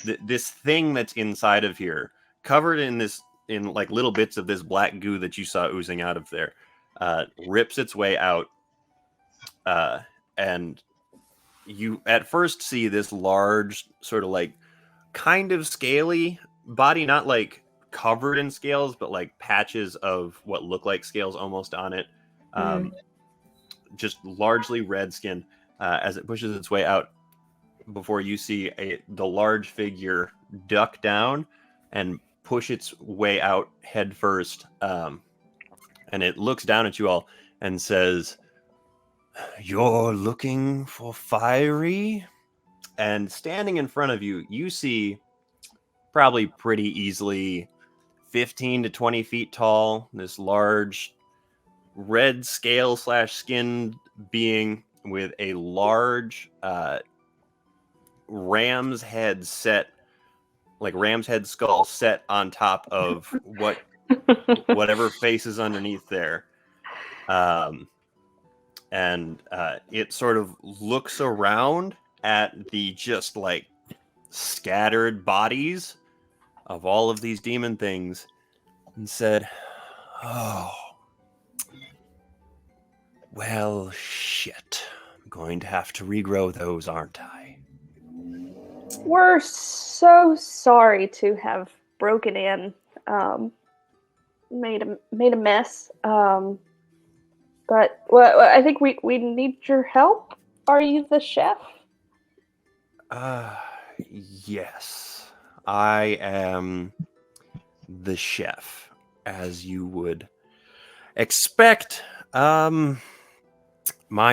this thing that's inside of here, covered in like little bits of this black goo that you saw oozing out of there, rips its way out, and you at first see this large sort of like kind of scaly body, not like covered in scales, but like patches of what look like scales almost on it. Just largely red skin as it pushes its way out, before you see the large figure duck down and push its way out head first. And it looks down at you all and says, "You're looking for Fiery?" And standing in front of you, you see probably pretty easily 15 to 20 feet tall, this large red scale / skinned being with a large ram's head skull set on top of whatever face is underneath there. And it sort of looks around at the just like scattered bodies of all of these demon things and said, "Oh, well, shit. I'm going to have to regrow those, aren't I?" We're so sorry to have broken in, made a mess. But I think we need your help. Are you the chef? Yes. I am the chef, as you would expect. My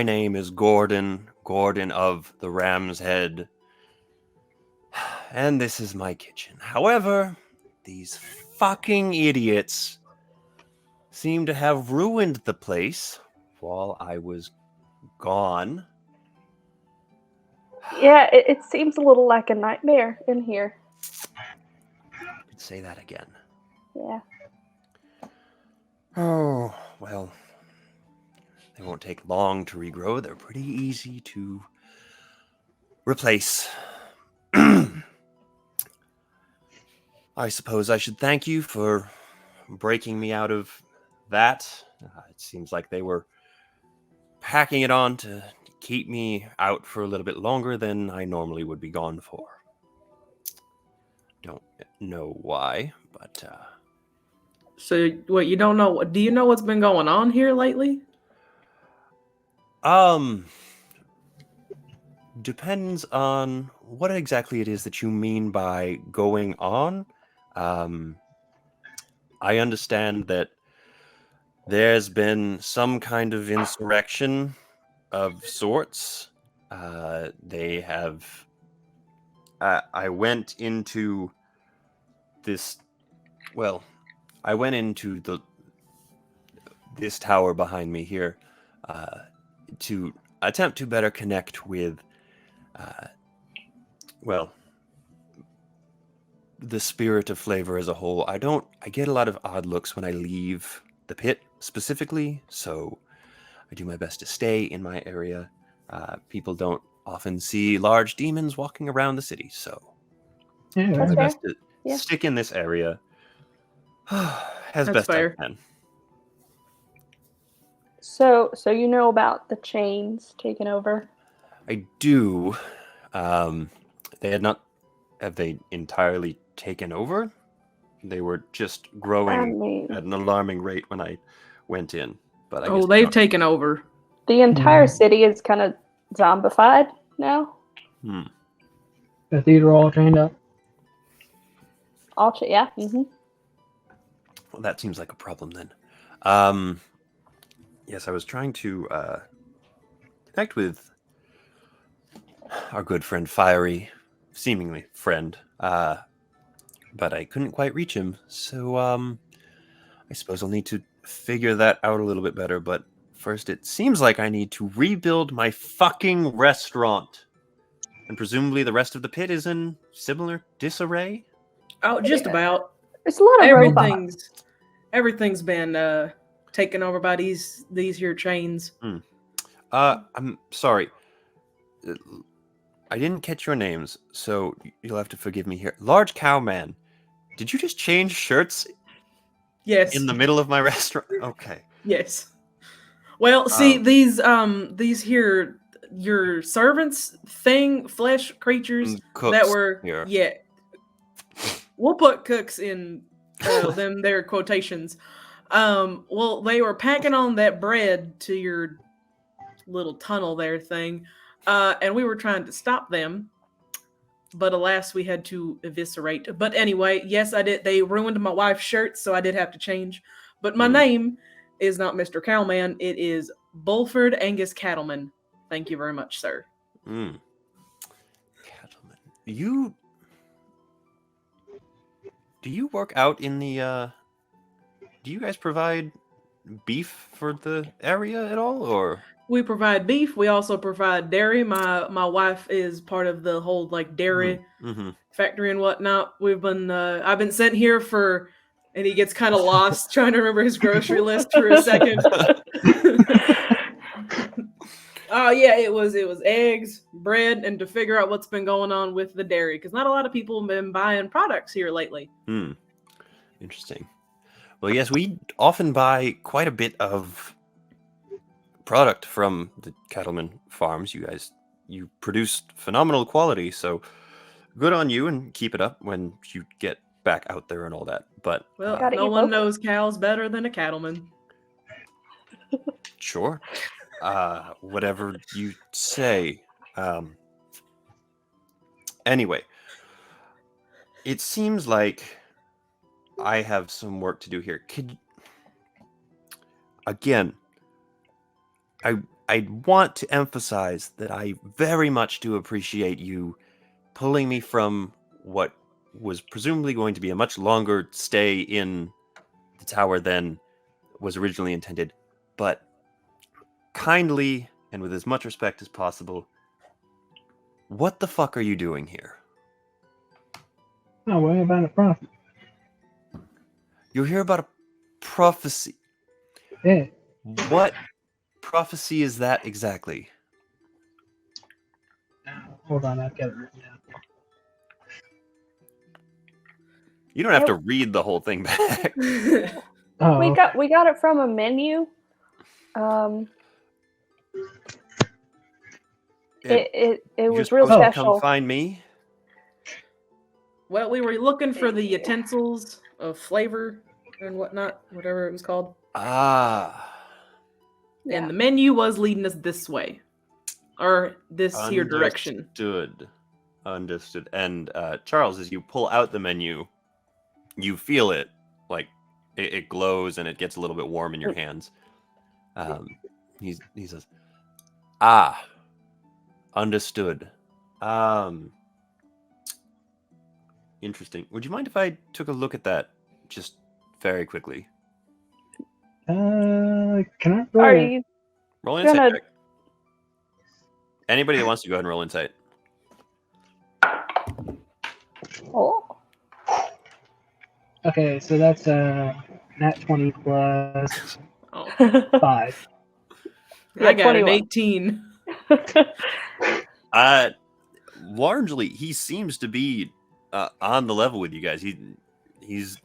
name is Gordon of the Ram's Head, and this is my kitchen. However, these fucking idiots seem to have ruined the place while I was gone. Yeah, it seems a little like a nightmare in here. Could say that again. Yeah. Oh, well, they won't take long to regrow. They're pretty easy to replace. I suppose I should thank you for breaking me out of that. It seems like they were packing it on to keep me out for a little bit longer than I normally would be gone for. Don't know why, but So, what, you don't know? Do you know what's been going on here lately? depends on what exactly it is that you mean by going on. I understand that there's been some kind of insurrection of sorts. They have. I went into this. Well, I went into this tower behind me here to attempt to better connect with, well, the spirit of flavor as a whole. I get a lot of odd looks when I leave the pit specifically, so I do my best to stay in my area. People don't often see large demons walking around the city, so Yeah, do my That's best fair. to Yeah. stick in this area as That's best fair. I can. So you know about the chains taking over? I do. They had not. Have they entirely taken over? They were just I growing mean, at an alarming rate when I went in. But I guess Oh, they've taken over. the entire Yeah. city is kind of zombified now. cathedral all trained up. Yeah. Mm-hmm. Well, that seems like a problem then. Yes, I was trying to connect with our good friend Fiery, seemingly friend, but I couldn't quite reach him. So I suppose I'll need to figure that out a little bit better. But first, it seems like I need to rebuild my fucking restaurant, and presumably the rest of the pit is in similar disarray. Oh, just Yeah. about. There's a lot of robots. Everything's been taken over by these here chains. I'm sorry. I didn't catch your names, so you'll have to forgive me here. Large Cow Man, did you just change shirts Yes. in the middle of my restaurant? Okay. Yes. Well, see, these here your servants flesh creatures Cooks that were here. yeah. We'll put cooks in them their quotations. Well, they were packing on that bread to your little tunnel there thing, and we were trying to stop them, but alas, we had to eviscerate. But anyway, yes, I did. They ruined my wife's shirt, so I did have to change. But my name is not Mr. Cowman. It is Bulford Angus Cattleman. Thank you very much, sir. Cattleman. Do you work out in the do you guys provide beef for the area at all, or We provide beef. We also provide dairy. My wife is part of the whole like dairy factory and whatnot. I've been sent here for, and he gets kind of lost trying to remember his grocery list for a second. Oh yeah, it was eggs, bread, and to figure out what's been going on with the dairy, because not a lot of people have been buying products here lately. Interesting. Well, yes, we often buy quite a bit of product from the cattleman farms. You produce phenomenal quality, so good on you, and keep it up when you get back out there and all that. But Well, Gotta no eat one local. knows cows better than a cattleman. sure, whatever you say. Anyway, it seems like I have some work to do here. again, I want to emphasize that I very much do appreciate you pulling me from what was presumably going to be a much longer stay in the tower than was originally intended. But kindly, and with as much respect as possible, what the fuck are you doing here? Oh, what about a prophet? You're here about a prophecy. Yeah. What prophecy is that exactly? Hold on, I've got it written down. You don't have to read the whole thing back. Oh, We got it from a menu. It was real Come special. find me. Well, we were looking for the utensils of flavor and whatnot, whatever it was called. Ah. Yeah. And the menu was leading us this way. Or this here direction. Understood. And Charles, as you pull out the menu, you feel it, like it glows and it gets a little bit warm in your hands. He says, "Ah, understood. Interesting. Would you mind if I took a look at that just very quickly?" can I roll? Are you Roll an insight gonna? check. Anybody that wants to go ahead and roll insight. Oh, Okay, so that's nat 20 plus Oh, 5. I got 21. an 18. Largely, he seems to be on the level with you guys. He's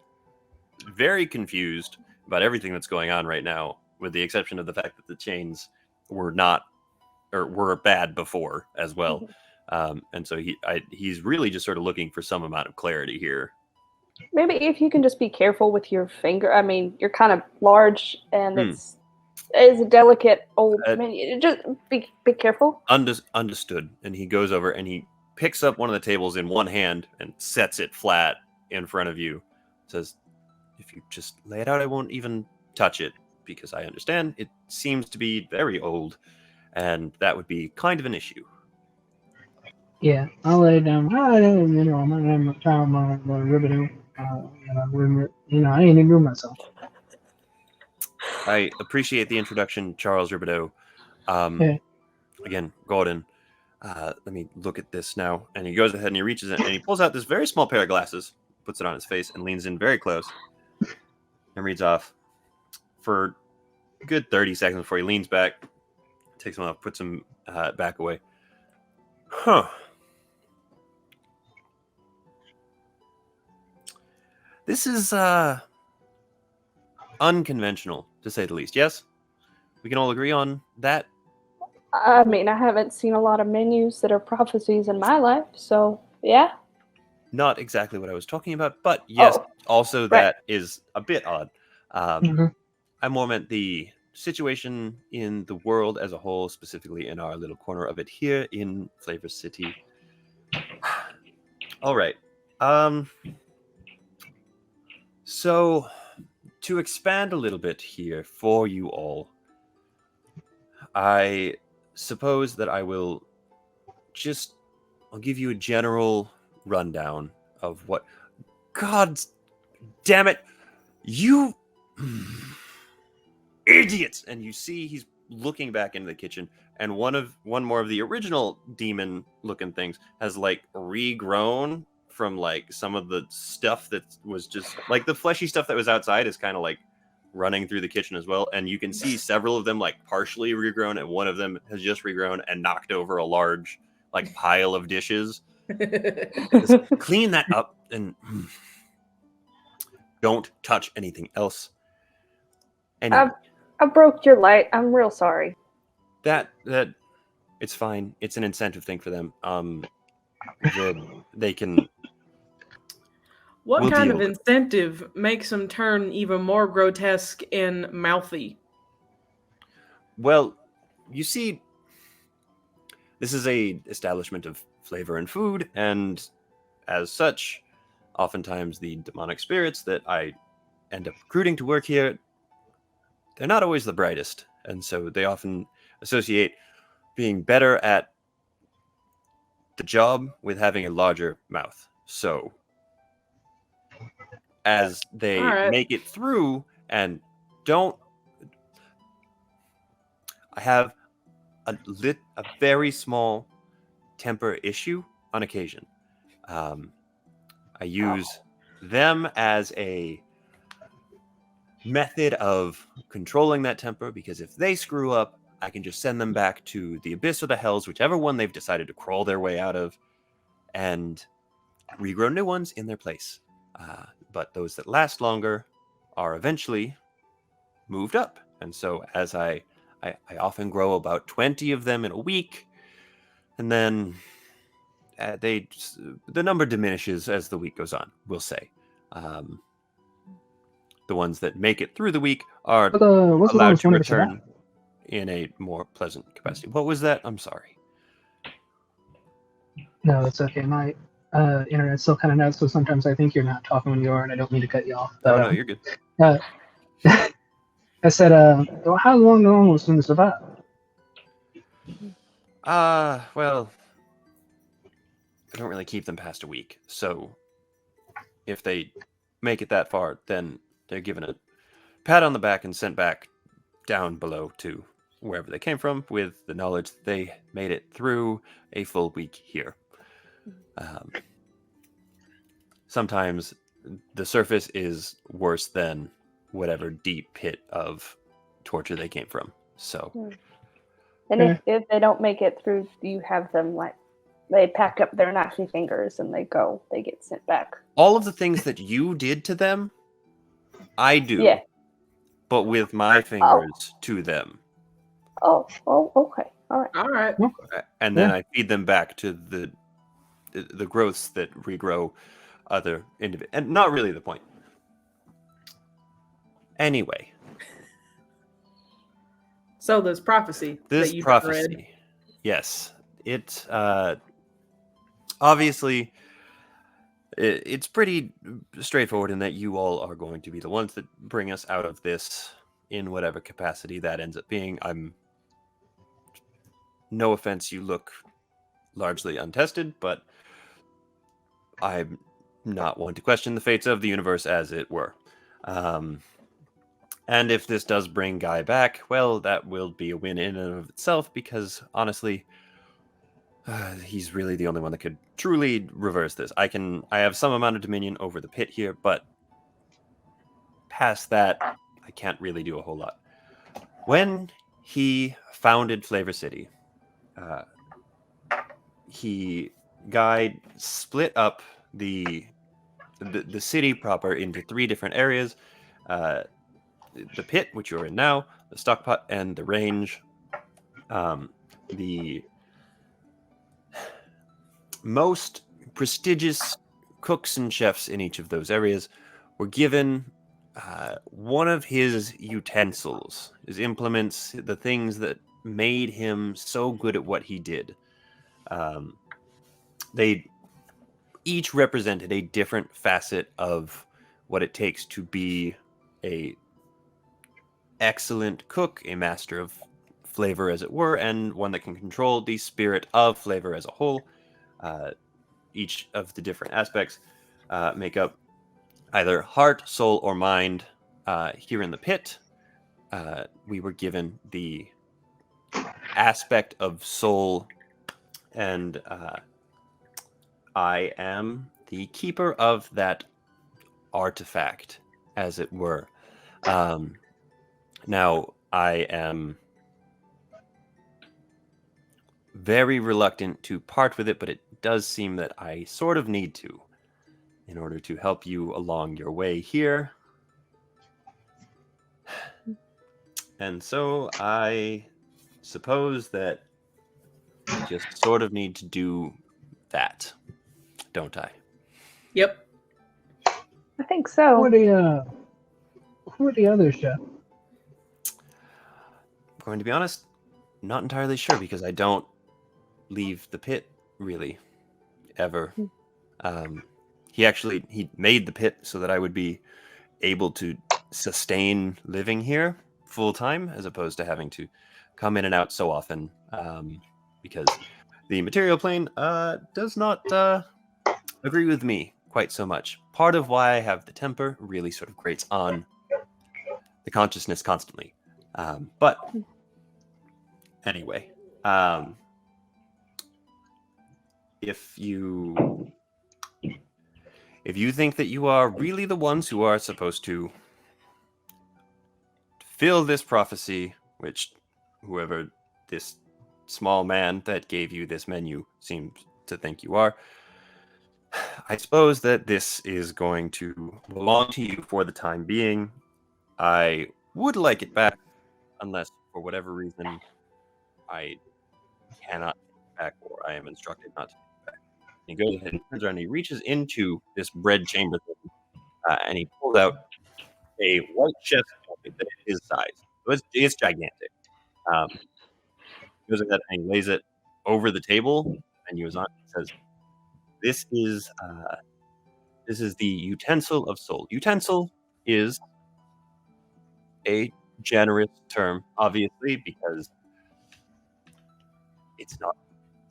very confused about everything that's going on right now, with the exception of the fact that the chains were bad before as well. And so he's really just sort of looking for some amount of clarity here. Maybe if you can just be careful with your finger. I mean, you're kind of large, and it's a delicate old menu. Just be careful. Understood. And he goes over and he picks up one of the tables in one hand and sets it flat in front of you. Says, "If you just lay it out, I won't even touch it, because I understand it seems to be very old, and that would be kind of an issue." Yeah, I'll lay it down. My name is Tom Ribido. I ain't even doing myself. I appreciate the introduction, Charles Ribideau. Yeah. Again, Gordon, let me look at this now. And he goes ahead and he reaches in and he pulls out this very small pair of glasses, puts it on his face, and leans in very close and reads off for a good 30 seconds before he leans back, takes them off, puts them back away. Huh. This is unconventional, to say the least. Yes? We can all agree on that? I mean, I haven't seen a lot of menus that are prophecies in my life, so yeah. Not exactly what I was talking about, but yes, also that is a bit odd. I more meant the situation in the world as a whole, specifically in our little corner of it here in Flavorcity. All right. So, to expand a little bit here for you all, I suppose that I'll give you a general rundown of what. God damn it, you idiots! And you see he's looking back into the kitchen, and one more of the original demon-looking things has like regrown from like some of the stuff that was just like the fleshy stuff that was outside is kind of like running through the kitchen as well, and you can see several of them like partially regrown, and one of them has just regrown and knocked over a large like pile of dishes. Just clean that up and don't touch anything else. Anyway, I broke your light. I'm real sorry. that it's fine. It's an incentive thing for them. They can. What We'll kind deal of with it. incentive makes them turn even more grotesque and mouthy? Well, you see, this is a establishment of flavor and food, and as such, oftentimes the demonic spirits that I end up recruiting to work here they're not always the brightest, and so they often associate being better at the job with having a larger mouth. So as they All right. make it through and don't, I have a very small temper issue on occasion. I use them as a method of controlling that temper, because if they screw up, I can just send them back to the abyss or the hells, whichever one they've decided to crawl their way out of, and regrow new ones in their place. But those that last longer are eventually moved up. And so as I often grow about 20 of them in a week, and then the number diminishes as the week goes on, we'll say. The ones that make it through the week are What's the allowed longest to one ever survive? return in a more pleasant capacity. What was that? I'm sorry. No, it's okay. My internet's still kind of nuts, so sometimes I think you're not talking when you are, and I don't mean to cut you off. But, Oh, no, you're good. I said, how long the longest one to survive? Well, I don't really keep them past a week. So if they make it that far, then they're given a pat on the back and sent back down below to wherever they came from, with the knowledge that they made it through a full week here. Sometimes the surface is worse than whatever deep pit of torture they came from. So, And if they don't make it through, you have them like they pack up their nasty fingers and they get sent back. all of the things that you did to them, I do. Yeah. But with my fingers to them. Oh, okay. All right. And then I feed them back to the growths that regrow other individuals. And not really the point. Anyway. So there's prophecy. This that you've prophecy. read. Yes. It obviously it's pretty straightforward in that you all are going to be the ones that bring us out of this in whatever capacity that ends up being. No offense, you look largely untested, but I'm not one to question the fates of the universe, as it were. And if this does bring Guy back, well, that will be a win in and of itself, because honestly, he's really the only one that could truly reverse this. I have some amount of dominion over the pit here, but past that, I can't really do a whole lot. When he founded Flavorcity, Guy split up the city proper into 3 different areas: the pit, which you're in now, the stockpot, and the range. The most prestigious cooks and chefs in each of those areas were given one of his utensils, his implements, the things that made him so good at what he did. They each represented a different facet of what it takes to be a excellent cook, a master of flavor, as it were, and one that can control the spirit of flavor as a whole. Each of the different aspects make up either heart, soul, or mind. Here in the pit, we were given the aspect of soul, and I am the keeper of that artifact, as it were. Now, I am very reluctant to part with it, but it does seem that I sort of need to in order to help you along your way here. And so I suppose that I just sort of need to do that, don't I? Yep. I think so. Who are the others, Jeff? I'm going to be honest, not entirely sure, because I don't leave the pit, really, ever. He made the pit so that I would be able to sustain living here full time, as opposed to having to come in and out so often, because the material plane does not agree with me quite so much. Part of why I have the temper really sort of grates on the consciousness constantly. But anyway, if you think that you are really the ones who are supposed to fill this prophecy, which whoever this small man that gave you this menu seems to think you are, I suppose that this is going to belong to you for the time being. I would like it back, unless for whatever reason I cannot take it back, or I am instructed not to take it back. He goes ahead and turns around and he reaches into this bread chamber thing, and he pulls out a white chest that is his size. So it's gigantic. He goes ahead and he lays it over the table, and he says, "This is the utensil of soul." Utensil is a generous term, obviously, because it's not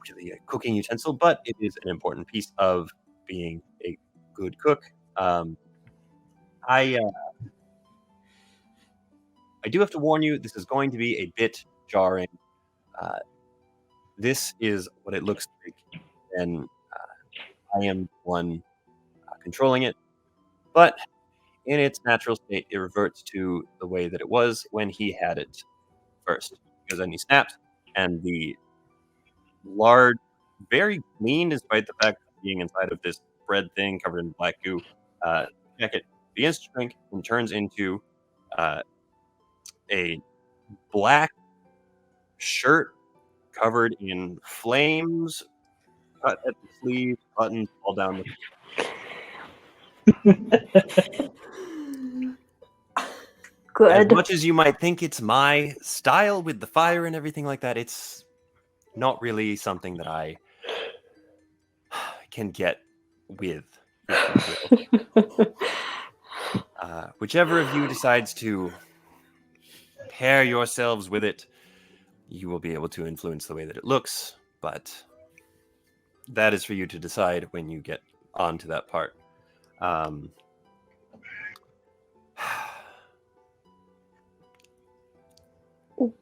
really a cooking utensil, but it is an important piece of being a good cook. I do have to warn you, this is going to be a bit jarring. This is what it looks like, and I am one controlling it. But in its natural state, it reverts to the way that it was when he had it first. Because then he snaps, and the large, very lean, despite the fact of being inside of this bread thing covered in black goo, jacket begins to shrink and turns into a black shirt covered in flames, cut at the sleeves, buttons all down the. Good. As much as you might think it's my style with the fire and everything like that, it's not really something that I can get with. Whichever of you decides to pair yourselves with it, you will be able to influence the way that it looks, but that is for you to decide when you get onto that part.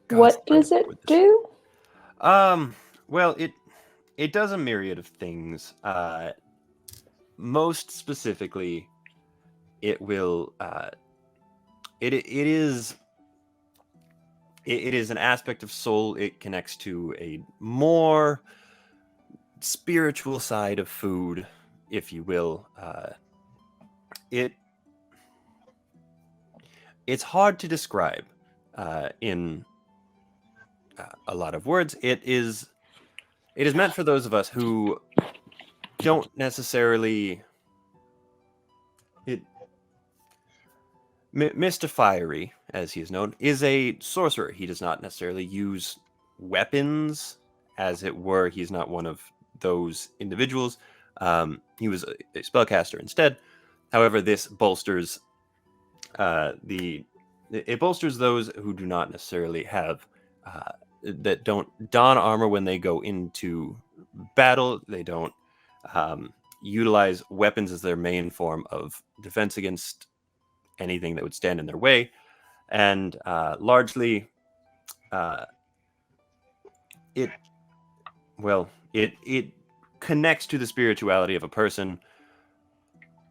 What does it do? Well, it does a myriad of things. Most specifically, it will. It is an aspect of soul. It connects to a more spiritual side of food, if you will. It's hard to describe in a lot of words. It is meant for those of us who don't necessarily. Mr. Fiery, as he is known, is a sorcerer. He does not necessarily use weapons, as it were. He's not one of those individuals. He was a spellcaster instead. However, this bolsters it bolsters those who do not necessarily have that don't don armor when they go into battle. They don't utilize weapons as their main form of defense against anything that would stand in their way, and largely it connects to the spirituality of a person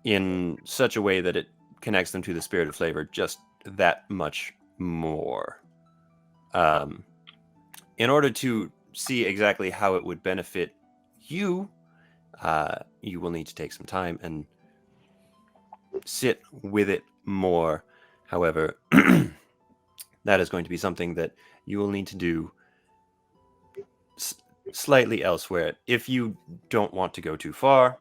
in such a way that it connects them to the spirit of flavor just that much more. In order to see exactly how it would benefit you, you will need to take some time and sit with it more. However, that is going to be something that you will need to do slightly elsewhere. If you don't want to go too far,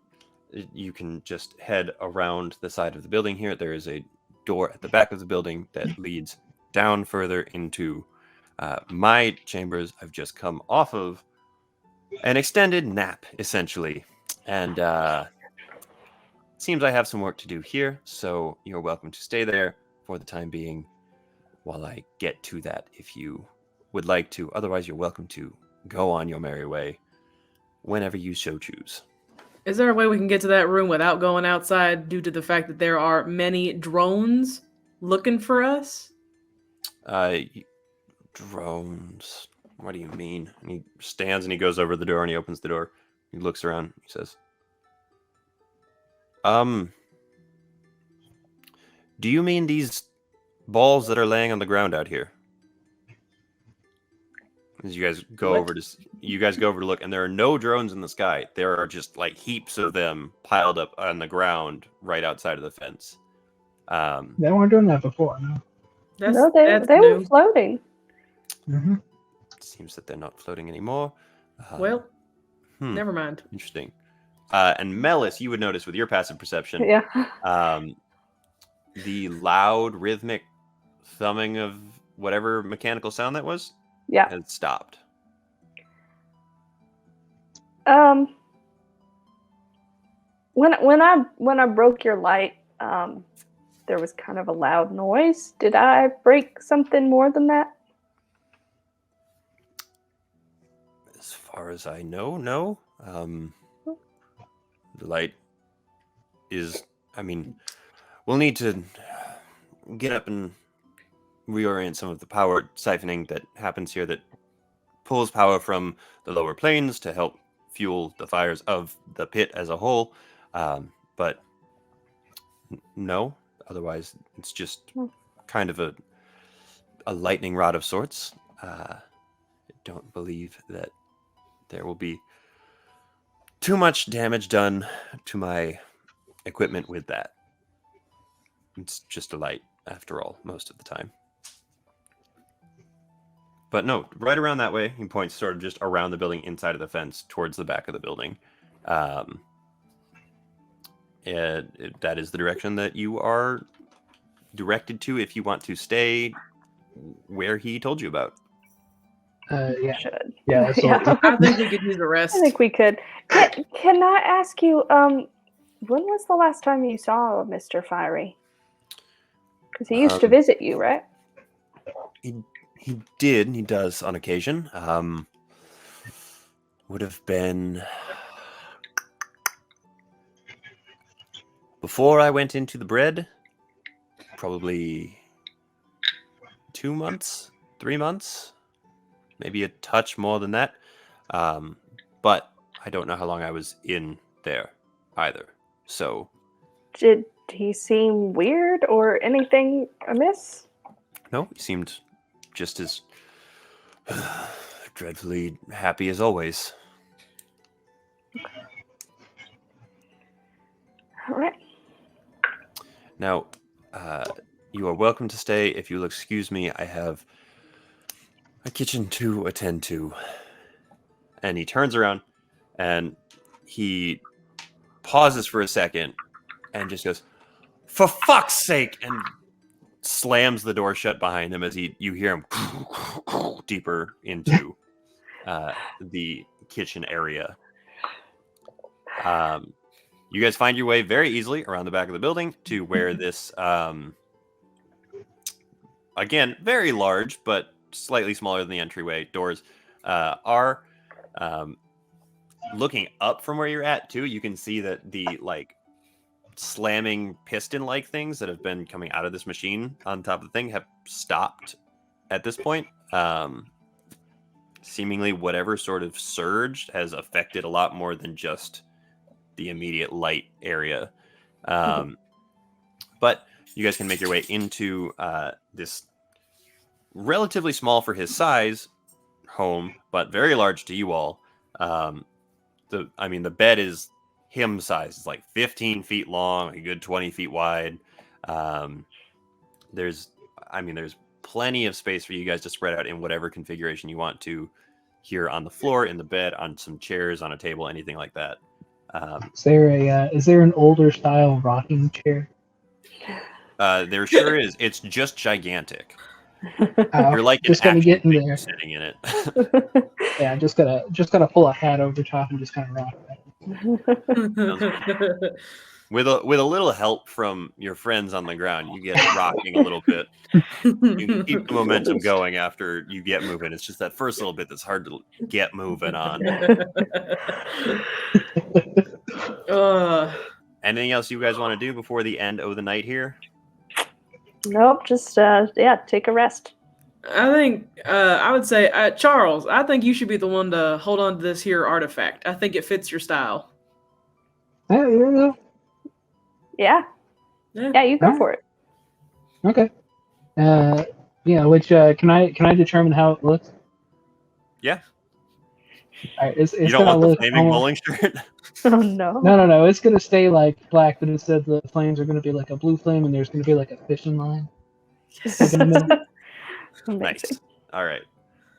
you can just head around the side of the building here. There is a door at the back of the building that leads down further into my chambers. I've just come off of an extended nap, essentially, and seems I have some work to do here, so you're welcome to stay there for the time being. while I get to that if you would like to. Otherwise, you're welcome to go on your merry way whenever you so choose. Is there a way we can get to that room without going outside due to the fact that there are many drones looking for us? Drones. What do you mean? And he stands and he goes over the door and he opens the door. He looks around. He says, do you mean these balls that are laying on the ground out here? As you guys go over to look, and there are no drones in the sky. There are just like heaps of them piled up on the ground right outside of the fence. They weren't doing that before, no. They were floating. Mm-hmm. It seems that they're not floating anymore. Never mind. Interesting. And Melis, you would notice with your passive perception, the loud rhythmic thumbing of whatever mechanical sound that was, has stopped. When I broke your light, there was kind of a loud noise. Did I break something more than that? As far as I know, no. The light is, we'll need to get up and reorient some of the power siphoning that happens here that pulls power from the lower planes to help fuel the fires of the pit as a whole. But no, otherwise it's just kind of a lightning rod of sorts. I don't believe that there will be too much damage done to my equipment with that. It's just a light, after all, most of the time. But no, right around that way, he points sort of just around the building, inside of the fence, towards the back of the building. That is the direction that you are directed to if you want to stay where he told you about. Yeah. Should. Yeah, I think we could use the rest. I think we could. Can I ask you, when was the last time you saw Mr. Fiery? Because he used to visit you, right? He did. He does on occasion. Would have been before I went into the bread. Probably 2 months, 3 months, maybe a touch more than that. But I don't know how long I was in there either. So, did he seem weird or anything amiss? No, he seemed just as dreadfully happy as always. All right. Now, you are welcome to stay. If you'll excuse me, I have a kitchen to attend to. And he turns around and he pauses for a second and just goes, "For fuck's sake!" and slams the door shut behind him as you hear him deeper into the kitchen area. You guys find your way very easily around the back of the building to where this, again, very large, but slightly smaller than the entryway doors are. Looking up from where you're at, too, you can see that the, slamming piston-like things that have been coming out of this machine on top of the thing have stopped at this point. Seemingly whatever sort of surge has affected a lot more than just the immediate light area. But you guys can make your way into this relatively small for his size home, but very large to you all. The bed is him size. It's like 15 feet long, a good 20 feet wide. There's plenty of space for you guys to spread out in whatever configuration you want to here on the floor, in the bed, on some chairs, on a table, anything like that. Is there an older style rocking chair? There sure is. It's just gigantic. You're like just gonna get in there, sitting in it. Yeah, just gotta pull a hat over top and just kind of rock that. With a little help from your friends on the ground, you get it rocking a little bit. You can keep the momentum going after you get moving. It's just that first little bit that's hard to get moving on. Anything else you guys want to do before the end of the night here? Nope, just take a rest. I think I would say Charles. I think you should be the one to hold on to this here artifact. I think it fits your style. Yeah, you know. Yeah, you go for it. Okay. Which can I determine how it looks? Yeah. All right, it's You don't gonna want the look flaming almost... bowling shirt? Oh no. No. It's gonna stay like black, but instead the flames are gonna be like a blue flame, and there's gonna be like a fishing line. Like in the middle. Nice. All right.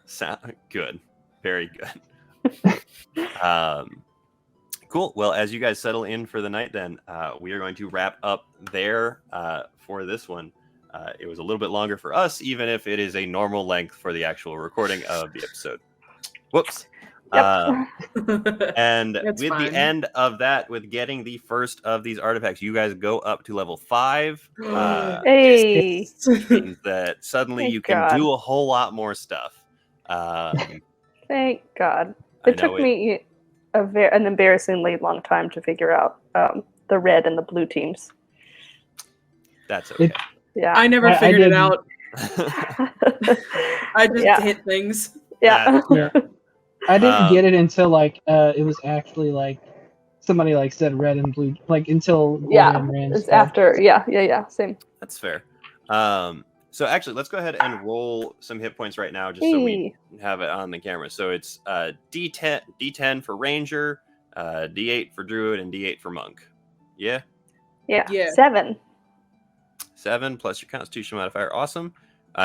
Sound good. Very good. Cool. Well, as you guys settle in for the night, then we are going to wrap up there for this one. It was a little bit longer for us, even if it is a normal length for the actual recording of the episode. Whoops. Yep. And That's with fine. the end of that, with getting the first of these artifacts, you guys go up to level 5. Hey. Which means that suddenly Thank you can God. do a whole lot more stuff. Thank God. I It know took me an embarrassingly long time to figure out the red and the blue teams. That's okay. Yeah. I never I figured it didn't. out. I just hit things. Yeah. I didn't get it until like it was actually like somebody like said red and blue, like until Gordon ran It's stuff. after. Yeah. Same. That's fair. So actually, let's go ahead and roll some hit points right now, just so we have it on the camera. So it's D10 for Ranger, D8 for Druid, and D8 for Monk. Yeah? Yeah. 7. 7 plus your Constitution modifier. Awesome.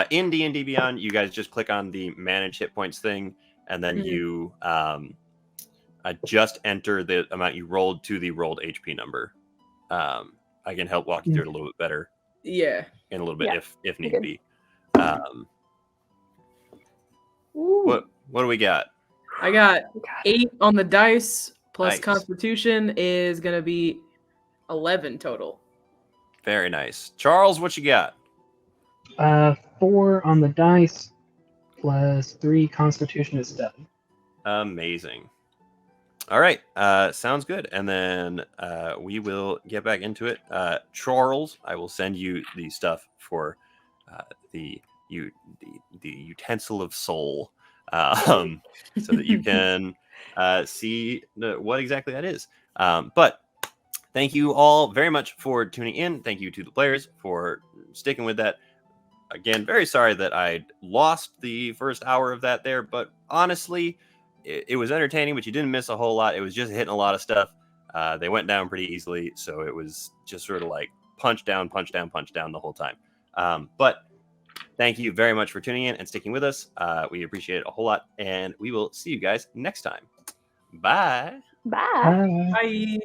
In D&D Beyond, you guys just click on the Manage Hit Points thing, and then you just enter the amount you rolled to the rolled HP number. I can help walk you through it a little bit better. Yeah. In a little bit, if need be. What do we got? I got 8 on the dice plus Nice. Constitution is gonna be 11 total. Very nice. Charles, what you got? 4 on the dice plus 3 Constitution is 7. Amazing. All right. Sounds good. And then we will get back into it. Charles, I will send you the stuff for the utensil of soul, so that you can see what exactly that is. But thank you all very much for tuning in. Thank you to the players for sticking with that. Again, very sorry that I lost the first hour of that there, but honestly, it was entertaining, but you didn't miss a whole lot. It was just hitting a lot of stuff. They went down pretty easily, so it was just sort of like punch down the whole time. But thank you very much for tuning in and sticking with us. We appreciate it a whole lot, and we will see you guys next time. Bye. Bye. Bye. Bye.